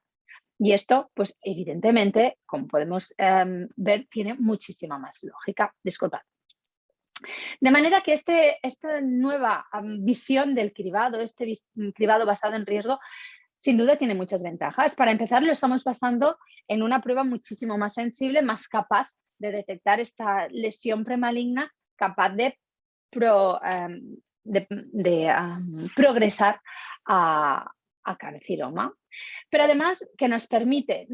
Y esto, pues evidentemente, como podemos ver, tiene muchísima más lógica. Disculpad. De manera que esta nueva visión del cribado, cribado basado en riesgo, sin duda tiene muchas ventajas. Para empezar, lo estamos basando en una prueba muchísimo más sensible, más capaz de detectar esta lesión premaligna, capaz de progresar a carcinoma. Pero además que nos permite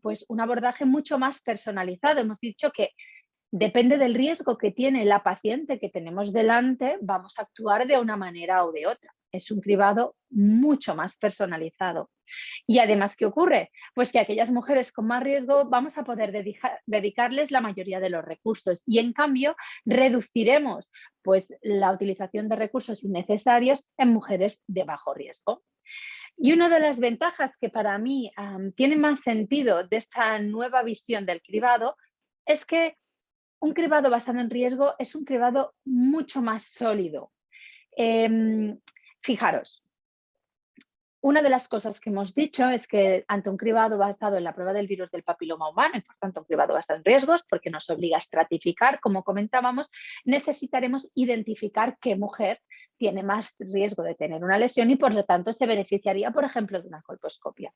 pues, un abordaje mucho más personalizado. Hemos dicho que depende del riesgo que tiene la paciente que tenemos delante, vamos a actuar de una manera o de otra. Es un cribado mucho más personalizado. Y además, ¿qué ocurre? Pues que a aquellas mujeres con más riesgo vamos a poder dedicarles la mayoría de los recursos y en cambio reduciremos pues, la utilización de recursos innecesarios en mujeres de bajo riesgo. Y una de las ventajas que para mí tiene más sentido de esta nueva visión del cribado es que un cribado basado en riesgo es un cribado mucho más sólido. Fijaros, una de las cosas que hemos dicho es que ante un cribado basado en la prueba del virus del papiloma humano, y por tanto un cribado basado en riesgos, porque nos obliga a estratificar, como comentábamos, necesitaremos identificar qué mujer tiene más riesgo de tener una lesión y por lo tanto se beneficiaría, por ejemplo, de una colposcopia.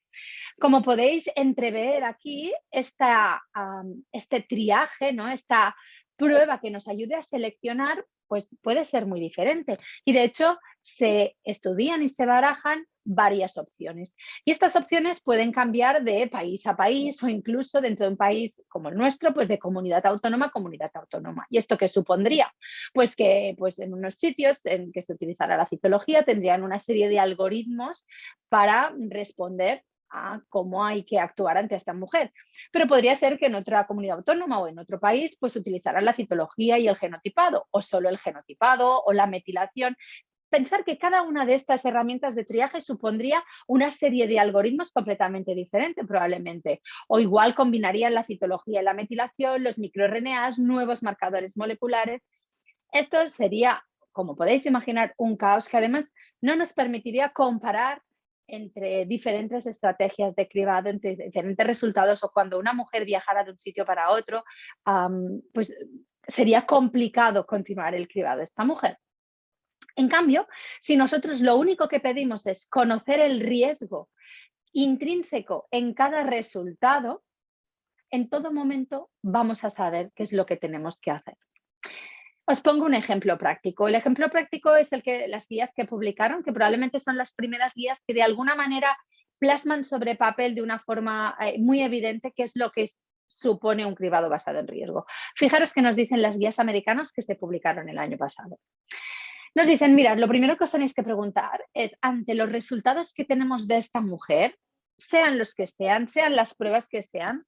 Como podéis entrever aquí, este triaje, ¿no? Esta prueba que nos ayude a seleccionar, pues puede ser muy diferente. Y de hecho, se estudian y se barajan varias opciones. Y estas opciones pueden cambiar de país a país o incluso dentro de un país como el nuestro, pues de comunidad autónoma a comunidad autónoma. ¿Y esto qué supondría? Pues que pues en unos sitios en que se utilizará la citología tendrían una serie de algoritmos para responder a cómo hay que actuar ante esta mujer. Pero podría ser que en otra comunidad autónoma o en otro país pues utilizarán la citología y el genotipado o solo el genotipado o la metilación. Pensar que cada una de estas herramientas de triaje supondría una serie de algoritmos completamente diferentes probablemente. O igual combinarían la citología y la metilación, los microRNAs, nuevos marcadores moleculares. Esto sería, como podéis imaginar, un caos que además no nos permitiría comparar entre diferentes estrategias de cribado, entre diferentes resultados o cuando una mujer viajara de un sitio para otro, pues sería complicado continuar el cribado de esta mujer. En cambio, si nosotros lo único que pedimos es conocer el riesgo intrínseco en cada resultado, en todo momento vamos a saber qué es lo que tenemos que hacer. Os pongo un ejemplo práctico. El ejemplo práctico es las guías que publicaron, que probablemente son las primeras guías que de alguna manera plasman sobre papel de una forma muy evidente qué es lo que supone un cribado basado en riesgo. Fijaros que nos dicen las guías americanas que se publicaron el año pasado. Nos dicen, mirad, lo primero que os tenéis que preguntar es, ante los resultados que tenemos de esta mujer, sean los que sean las pruebas que sean,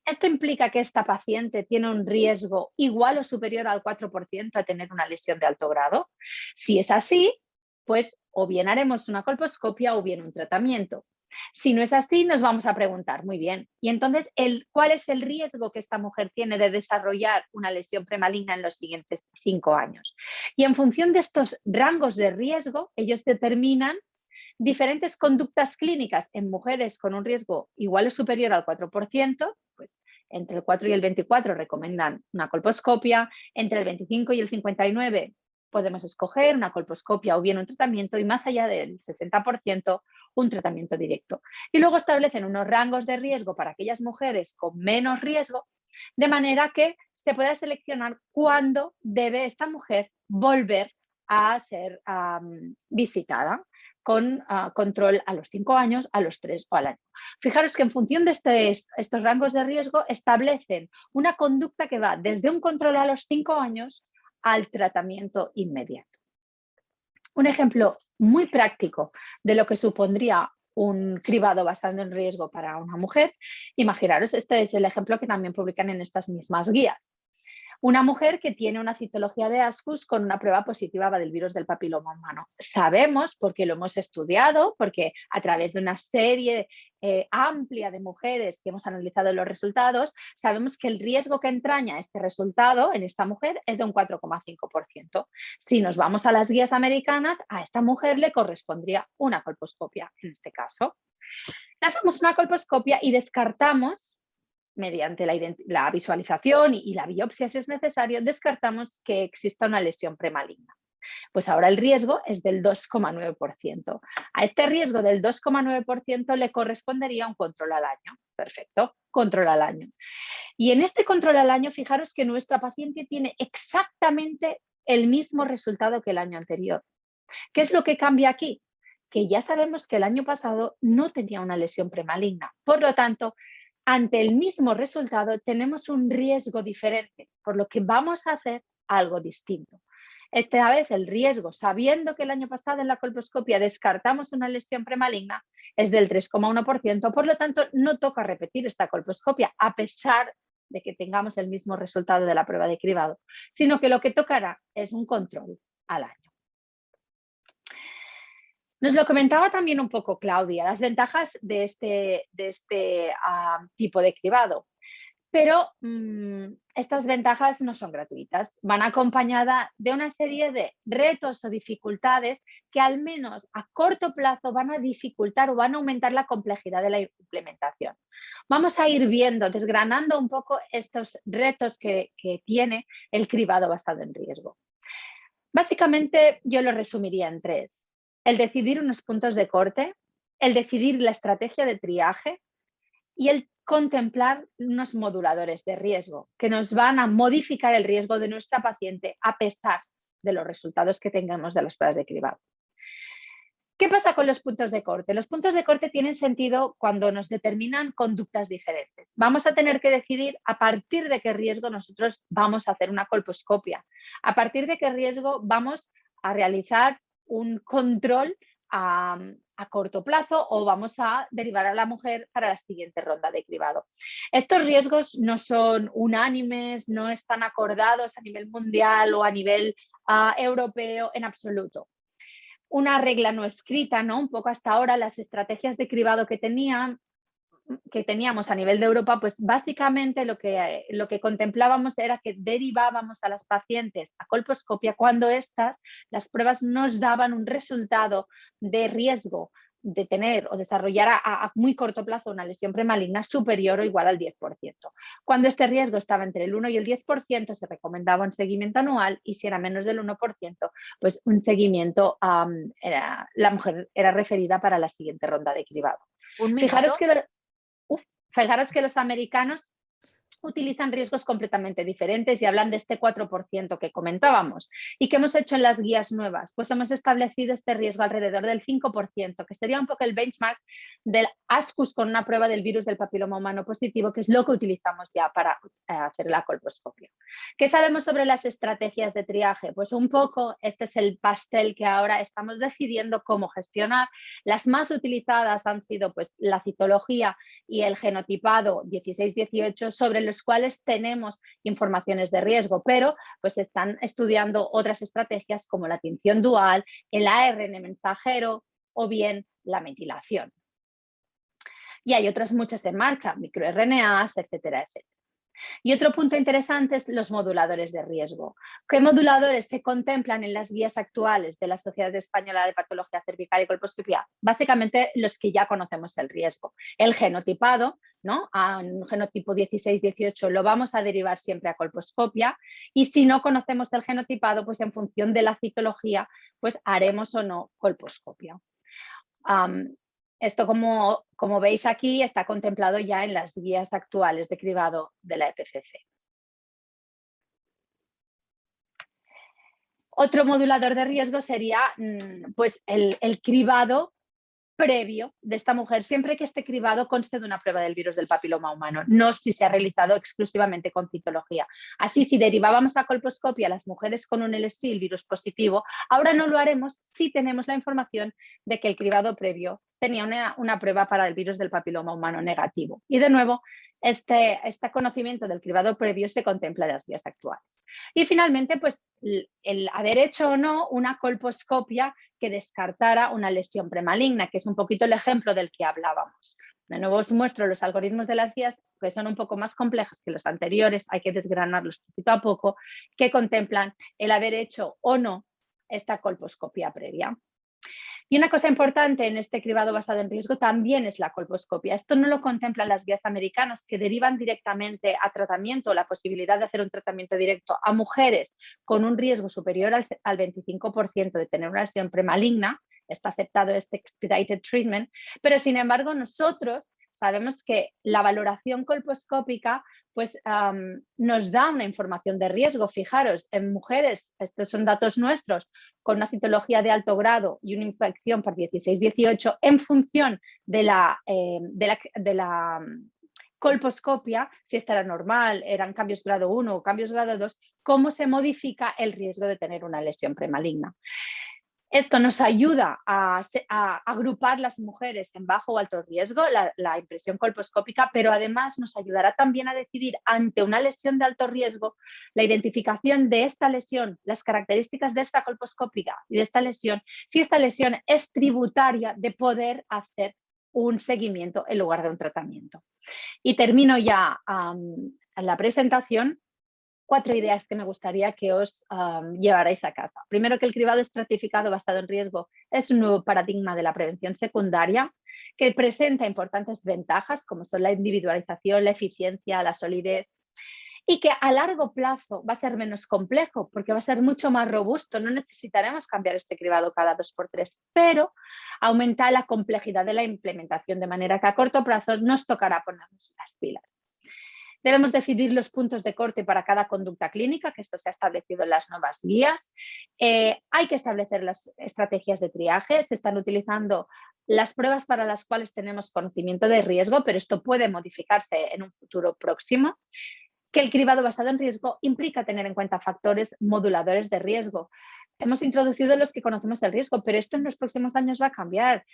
¿esto implica que esta paciente tiene un riesgo igual o superior al 4% a tener una lesión de alto grado? Si es así, pues o bien haremos una colposcopia o bien un tratamiento. Si no es así, nos vamos a preguntar, muy bien, y entonces, ¿cuál es el riesgo que esta mujer tiene de desarrollar una lesión premaligna en los siguientes 5 años? Y en función de estos rangos de riesgo, ellos determinan diferentes conductas clínicas en mujeres con un riesgo igual o superior al 4%, pues entre el 4 y el 24 recomiendan una colposcopia, entre el 25 y el 59 podemos escoger una colposcopia o bien un tratamiento y más allá del 60% un tratamiento directo. Y luego establecen unos rangos de riesgo para aquellas mujeres con menos riesgo, de manera que se pueda seleccionar cuándo debe esta mujer volver a ser visitada con control a los 5 años, a los 3 o al año. Fijaros que en función de estos rangos de riesgo establecen una conducta que va desde un control a los 5 años al tratamiento inmediato. Un ejemplo muy práctico de lo que supondría un cribado basado en riesgo para una mujer, imaginaros, este es el ejemplo que también publican en estas mismas guías. Una mujer que tiene una citología de ASCUS con una prueba positiva del virus del papiloma humano. Sabemos, porque lo hemos estudiado, porque a través de una serie amplia de mujeres que hemos analizado los resultados, sabemos que el riesgo que entraña este resultado en esta mujer es de un 4,5%. Si nos vamos a las guías americanas, a esta mujer le correspondría una colposcopia en este caso. Hacemos una colposcopia y descartamos, mediante la visualización y la biopsia si es necesario, descartamos que exista una lesión premaligna. Pues ahora el riesgo es del 2,9%. A este riesgo del 2,9% le correspondería un control al año. Perfecto, control al año. Y en este control al año, fijaros que nuestra paciente tiene exactamente el mismo resultado que el año anterior. ¿Qué es lo que cambia aquí? que ya sabemos que el año pasado no tenía una lesión premaligna. Por lo tanto, ante el mismo resultado tenemos un riesgo diferente, por lo que vamos a hacer algo distinto. Esta vez el riesgo, sabiendo que el año pasado en la colposcopia descartamos una lesión premaligna, es del 3,1%, por lo tanto no toca repetir esta colposcopia a pesar de que tengamos el mismo resultado de la prueba de cribado, sino que lo que tocará es un control al año. Nos lo comentaba también un poco Claudia, las ventajas de este tipo de cribado. Pero estas ventajas no son gratuitas, van acompañadas de una serie de retos o dificultades que al menos a corto plazo van a dificultar o van a aumentar la complejidad de la implementación. Vamos a ir viendo, desgranando un poco estos retos que tiene el cribado basado en riesgo. Básicamente yo lo resumiría en 3. El decidir unos puntos de corte, el decidir la estrategia de triaje y el contemplar unos moduladores de riesgo que nos van a modificar el riesgo de nuestra paciente a pesar de los resultados que tengamos de las pruebas de cribado. ¿Qué pasa con los puntos de corte? Los puntos de corte tienen sentido cuando nos determinan conductas diferentes. Vamos a tener que decidir a partir de qué riesgo nosotros vamos a hacer una colposcopia, a partir de qué riesgo vamos a realizar un control a corto plazo o vamos a derivar a la mujer para la siguiente ronda de cribado. Estos riesgos no son unánimes, no están acordados a nivel mundial o a nivel europeo en absoluto. Una regla no escrita, ¿no? Un poco hasta ahora las estrategias de cribado que teníamos a nivel de Europa, pues básicamente lo que contemplábamos era que derivábamos a las pacientes a colposcopia cuando las pruebas nos daban un resultado de riesgo de tener o desarrollar a muy corto plazo una lesión premaligna superior o igual al 10%. Cuando este riesgo estaba entre el 1 y el 10%, se recomendaba un seguimiento anual y si era menos del 1%, pues un seguimiento, la mujer era referida para la siguiente ronda de cribado. Fijaros que los americanos utilizan riesgos completamente diferentes y hablan de este 4% que comentábamos. ¿Y qué hemos hecho en las guías nuevas? Pues hemos establecido este riesgo alrededor del 5%, que sería un poco el benchmark del ASCUS con una prueba del virus del papiloma humano positivo, que es lo que utilizamos ya para hacer la colposcopia. ¿Qué sabemos sobre las estrategias de triaje? Pues un poco este es el pastel que ahora estamos decidiendo cómo gestionar. Las más utilizadas han sido pues la citología y el genotipado 16-18, sobre los cuales tenemos informaciones de riesgo, pero pues están estudiando otras estrategias como la tinción dual, el ARN mensajero o bien la metilación. Y hay otras muchas en marcha, microRNAs, etcétera, etcétera. Y otro punto interesante es los moduladores de riesgo. ¿Qué moduladores se contemplan en las guías actuales de la Sociedad Española de Patología Cervical y Colposcopia? Básicamente los que ya conocemos el riesgo. El genotipado, ¿no? A un genotipo 16-18 lo vamos a derivar siempre a colposcopia y si no conocemos el genotipado, pues en función de la citología, pues haremos o no colposcopia. Esto, como veis aquí, está contemplado ya en las guías actuales de cribado de la EPCC. Otro modulador de riesgo sería pues el cribado previo de esta mujer, siempre que este cribado conste de una prueba del virus del papiloma humano, no si se ha realizado exclusivamente con citología. Así, si derivábamos a colposcopia a las mujeres con un LSI, el virus positivo, ahora no lo haremos si tenemos la información de que el cribado previo tenía una prueba para el virus del papiloma humano negativo. Y de nuevo, este conocimiento del cribado previo se contempla en las guías actuales. Y finalmente, pues el haber hecho o no una colposcopia que descartara una lesión premaligna, que es un poquito el ejemplo del que hablábamos. De nuevo os muestro los algoritmos de las guías, que son un poco más complejos que los anteriores, hay que desgranarlos poquito a poco, que contemplan el haber hecho o no esta colposcopia previa. Y una cosa importante en este cribado basado en riesgo también es la colposcopia. Esto no lo contemplan las guías americanas, que derivan directamente a tratamiento, la posibilidad de hacer un tratamiento directo a mujeres con un riesgo superior al 25% de tener una lesión premaligna. Está aceptado este expedited treatment, pero sin embargo nosotros sabemos que la valoración colposcópica pues, nos da una información de riesgo. Fijaros, en mujeres, estos son datos nuestros, con una citología de alto grado y una infección por 16-18, en función de la colposcopia, si esta era normal, eran cambios grado 1 o cambios grado 2, cómo se modifica el riesgo de tener una lesión premaligna. Esto nos ayuda a agrupar las mujeres en bajo o alto riesgo, la impresión colposcópica, pero además nos ayudará también a decidir ante una lesión de alto riesgo la identificación de esta lesión, las características de esta colposcópica y de esta lesión, si esta lesión es tributaria de poder hacer un seguimiento en lugar de un tratamiento. Y termino ya la presentación. 4 ideas que me gustaría que os llevarais a casa. Primero, que el cribado estratificado basado en riesgo es un nuevo paradigma de la prevención secundaria que presenta importantes ventajas como son la individualización, la eficiencia, la solidez, y que a largo plazo va a ser menos complejo porque va a ser mucho más robusto. No necesitaremos cambiar este cribado cada 2 por 3, pero aumenta la complejidad de la implementación, de manera que a corto plazo nos tocará ponernos las pilas. Debemos decidir los puntos de corte para cada conducta clínica, que esto se ha establecido en las nuevas guías. Hay que establecer las estrategias de triaje. Se están utilizando las pruebas para las cuales tenemos conocimiento de riesgo, pero esto puede modificarse en un futuro próximo. Que el cribado basado en riesgo implica tener en cuenta factores moduladores de riesgo. Hemos introducido los que conocemos el riesgo, pero esto en los próximos años va a cambiar.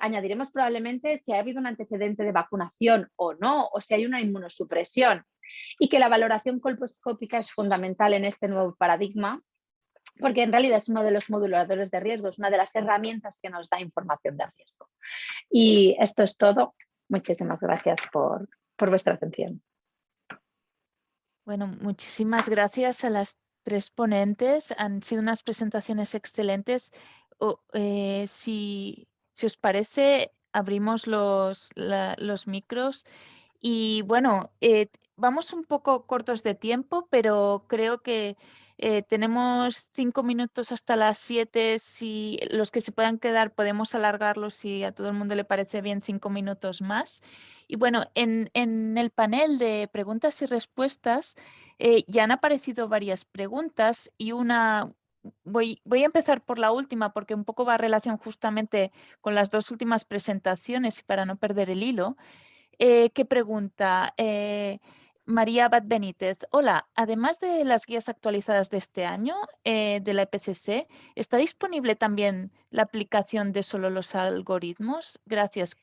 Añadiremos probablemente si ha habido un antecedente de vacunación o no, o si hay una inmunosupresión. Y que la valoración colposcópica es fundamental en este nuevo paradigma, porque en realidad es uno de los moduladores de riesgo, es una de las herramientas que nos da información de riesgo. Y esto es todo. Muchísimas gracias por vuestra atención. Bueno, muchísimas gracias a las 3 ponentes. Han sido unas presentaciones excelentes. Si os parece, abrimos los micros. Y bueno, vamos un poco cortos de tiempo, pero creo que tenemos 5 minutos hasta las 7. Si los que se puedan quedar podemos alargarlos si a todo el mundo le parece bien 5 minutos más. Y bueno, en el panel de preguntas y respuestas ya han aparecido varias preguntas y una... Voy a empezar por la última porque un poco va a relación justamente con las 2 últimas presentaciones y para no perder el hilo. ¿Qué pregunta? María Abad Benítez. Hola, además de las guías actualizadas de este año de la EPCC, ¿está disponible también la aplicación de solo los algoritmos? Gracias.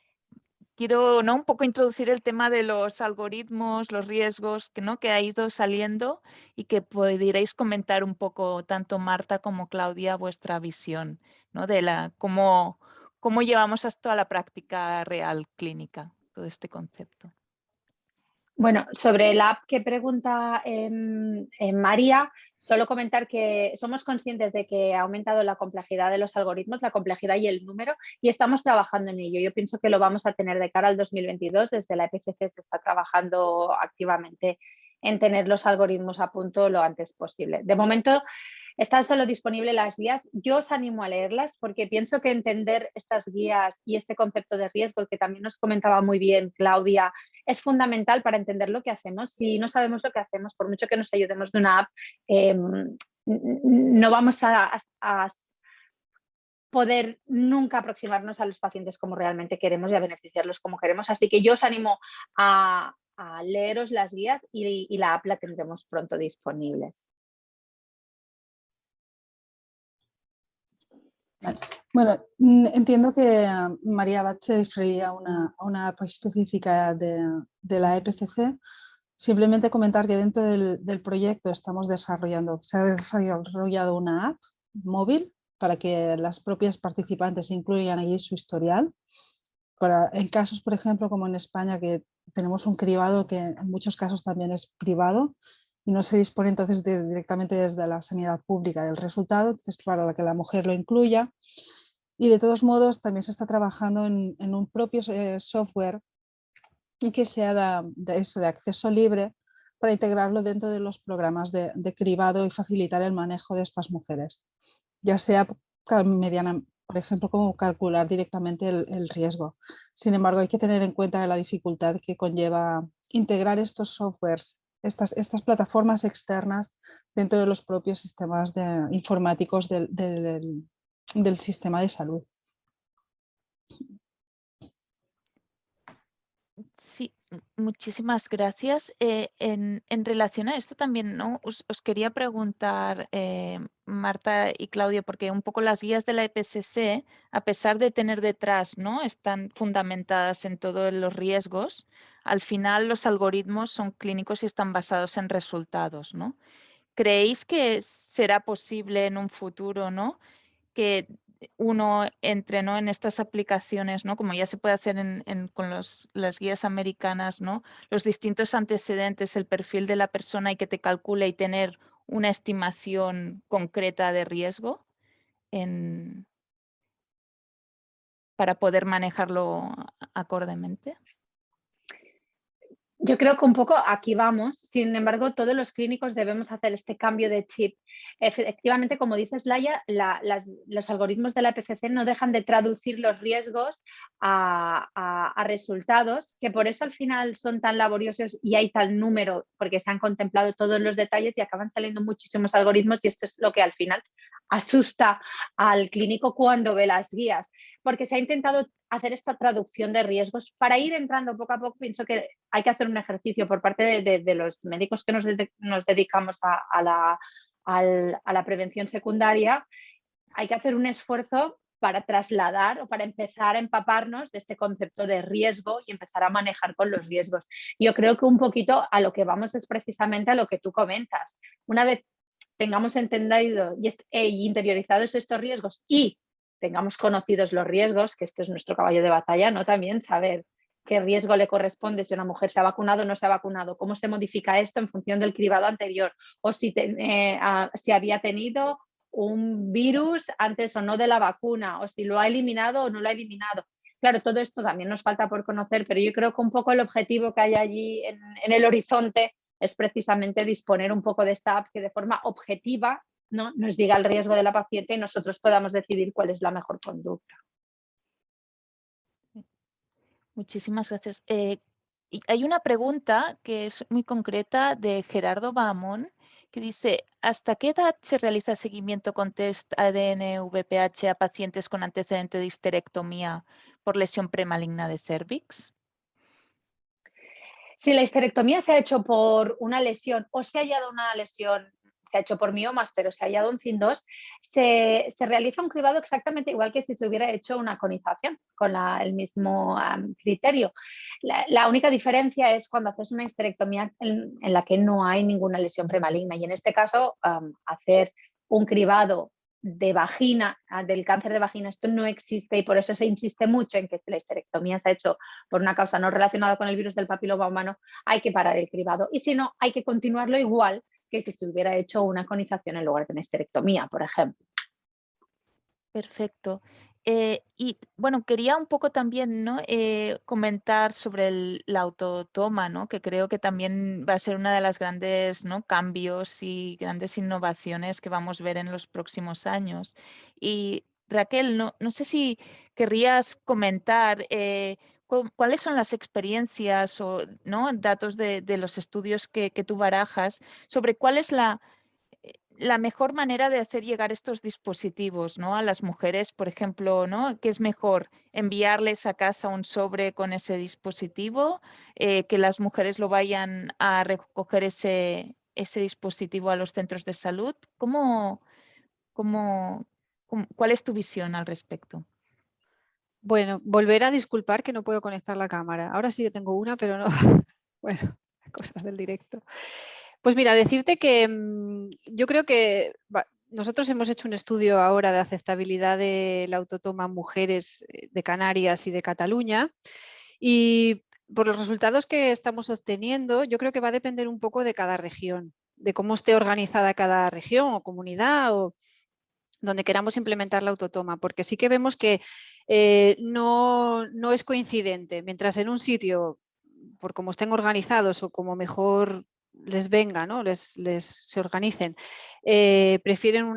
Quiero un poco introducir el tema de los algoritmos, los riesgos que ha ido saliendo y que pudierais comentar un poco, tanto Marta como Claudia, vuestra visión, ¿no? De cómo llevamos esto a la práctica real clínica, todo este concepto. Bueno, sobre la app que pregunta María, solo comentar que somos conscientes de que ha aumentado la complejidad de los algoritmos, la complejidad y el número, y estamos trabajando en ello. Yo pienso que lo vamos a tener de cara al 2022. Desde la EPCC se está trabajando activamente en tener los algoritmos a punto lo antes posible. De momento, están solo disponibles las guías. Yo os animo a leerlas porque pienso que entender estas guías y este concepto de riesgo, que también nos comentaba muy bien Claudia, es fundamental para entender lo que hacemos. Si no sabemos lo que hacemos, por mucho que nos ayudemos de una app, no vamos a poder nunca aproximarnos a los pacientes como realmente queremos y a beneficiarlos como queremos. Así que yo os animo a leeros las guías y la app la tendremos pronto disponibles. Vale. Bueno, entiendo que María Abad se refería a una app específica de la EPCC. Simplemente comentar que dentro del proyecto se ha desarrollado una app móvil para que las propias participantes incluyan allí su historial. En casos, por ejemplo, como en España, que tenemos un cribado que en muchos casos también es privado, y no se dispone entonces directamente desde la sanidad pública del resultado, entonces para que la mujer lo incluya. Y de todos modos también se está trabajando en un propio software y que sea de acceso libre para integrarlo dentro de los programas de cribado y facilitar el manejo de estas mujeres, ya sea por ejemplo, cómo calcular directamente el riesgo. Sin embargo, hay que tener en cuenta la dificultad que conlleva integrar estos softwares, estas plataformas externas dentro de los propios sistemas informáticos del sistema de salud. Sí, muchísimas gracias. En relación a esto también, ¿no? Os quería preguntar, Marta y Claudio, porque un poco las guías de la EPCC, a pesar de tener detrás, ¿no? Están fundamentadas en todos los riesgos, al final los algoritmos son clínicos y están basados en resultados, ¿no? ¿Creéis que será posible en un futuro, ¿no? Que uno entre, ¿no? en estas aplicaciones, ¿no? Como ya se puede hacer con las guías americanas, ¿no? Los distintos antecedentes, el perfil de la persona y que te calcule y tener una estimación concreta de riesgo para poder manejarlo acordemente. Yo creo que un poco aquí vamos, sin embargo, todos los clínicos debemos hacer este cambio de chip. Efectivamente, como dices, Laia, los algoritmos de la EPCC no dejan de traducir los riesgos a resultados, que por eso al final son tan laboriosos y hay tal número, porque se han contemplado todos los detalles y acaban saliendo muchísimos algoritmos, y esto es lo que al final asusta al clínico cuando ve las guías, porque se ha intentado hacer esta traducción de riesgos. Para ir entrando poco a poco, pienso que hay que hacer un ejercicio por parte de los médicos que nos dedicamos a la prevención secundaria. Hay que hacer un esfuerzo para trasladar o para empezar a empaparnos de este concepto de riesgo y empezar a manejar con los riesgos. Yo creo que un poquito a lo que vamos es precisamente a lo que tú comentas. Una vez tengamos entendido y interiorizados estos riesgos y tengamos conocidos los riesgos, que este es nuestro caballo de batalla, ¿no? También saber qué riesgo le corresponde si una mujer se ha vacunado o no se ha vacunado, cómo se modifica esto en función del cribado anterior, o si había tenido un virus antes o no de la vacuna, o si lo ha eliminado o no lo ha eliminado. Claro, todo esto también nos falta por conocer, pero yo creo que un poco el objetivo que hay allí en el horizonte es precisamente disponer un poco de esta app que de forma objetiva, ¿no?, nos diga el riesgo de la paciente y nosotros podamos decidir cuál es la mejor conducta. Muchísimas gracias. Y hay una pregunta que es muy concreta de Gerardo Bahamón, que dice, ¿hasta qué edad se realiza seguimiento con test ADN-VPH a pacientes con antecedente de histerectomía por lesión premaligna de cérvix? Si la histerectomía se ha hecho por una lesión o se ha hallado una lesión, se ha hecho por miomas, pero se ha hallado un FIN2, se realiza un cribado exactamente igual que si se hubiera hecho una conización, con el mismo criterio. La única diferencia es cuando haces una histerectomía en la que no hay ninguna lesión premaligna, y en este caso hacer un cribado de vagina, del cáncer de vagina, esto no existe, y por eso se insiste mucho en que si la histerectomía se ha hecho por una causa no relacionada con el virus del papiloma humano, hay que parar el cribado, y si no, hay que continuarlo igual que si hubiera hecho una conización en lugar de una histerectomía, por ejemplo. Perfecto. Y bueno, quería un poco también, ¿no? Comentar sobre la autotoma, ¿no? Que creo que también va a ser una de las grandes, ¿no?, cambios y grandes innovaciones que vamos a ver en los próximos años. Y Raquel, no sé si querrías comentar cuáles son las experiencias o, ¿no?, datos de los estudios que tú barajas sobre cuál es la mejor manera de hacer llegar estos dispositivos, ¿no?, a las mujeres, por ejemplo, ¿no?, ¿qué es mejor? ¿Enviarles a casa un sobre con ese dispositivo? ¿Que las mujeres lo vayan a recoger ese dispositivo a los centros de salud? ¿Cuál es tu visión al respecto? Bueno, volver a disculpar que no puedo conectar la cámara. Ahora sí que tengo una, pero no. Bueno, cosas del directo. Pues mira, decirte que yo creo que nosotros hemos hecho un estudio ahora de aceptabilidad de la autotoma en mujeres de Canarias y de Cataluña, y por los resultados que estamos obteniendo, yo creo que va a depender un poco de cada región, de cómo esté organizada cada región o comunidad o donde queramos implementar la autotoma, porque sí que vemos que no es coincidente. Mientras en un sitio, por cómo estén organizados o como mejor les venga, ¿no? se organicen. Prefieren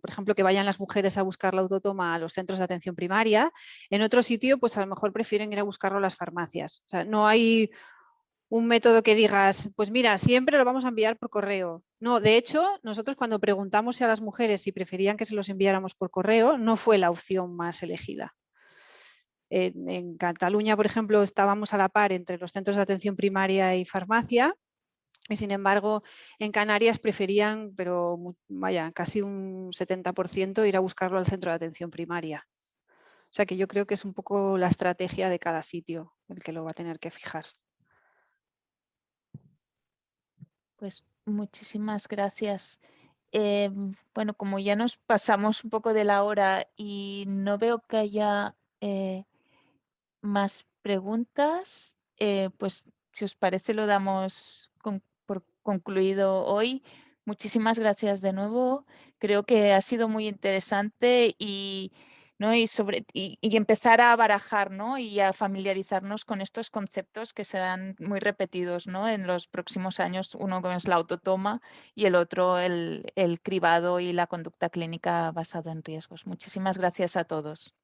por ejemplo, que vayan las mujeres a buscar la autotoma a los centros de atención primaria. En otro sitio, pues a lo mejor prefieren ir a buscarlo a las farmacias. O sea, no hay un método que digas, pues mira, siempre lo vamos a enviar por correo. No, de hecho, nosotros cuando preguntamos a las mujeres si preferían que se los enviáramos por correo, no fue la opción más elegida. En Cataluña, por ejemplo, estábamos a la par entre los centros de atención primaria y farmacia, y sin embargo, en Canarias preferían, pero vaya, casi un 70% ir a buscarlo al centro de atención primaria. O sea que yo creo que es un poco la estrategia de cada sitio el que lo va a tener que fijar. Pues muchísimas gracias. Bueno, como ya nos pasamos un poco de la hora y no veo que haya más preguntas, pues si os parece lo damos por concluido hoy. Muchísimas gracias de nuevo. Creo que ha sido muy interesante y empezar a barajar, ¿no? Y a familiarizarnos con estos conceptos que serán muy repetidos, ¿no? En los próximos años. Uno es la autotoma y el otro el cribado y la conducta clínica basado en riesgos. Muchísimas gracias a todos.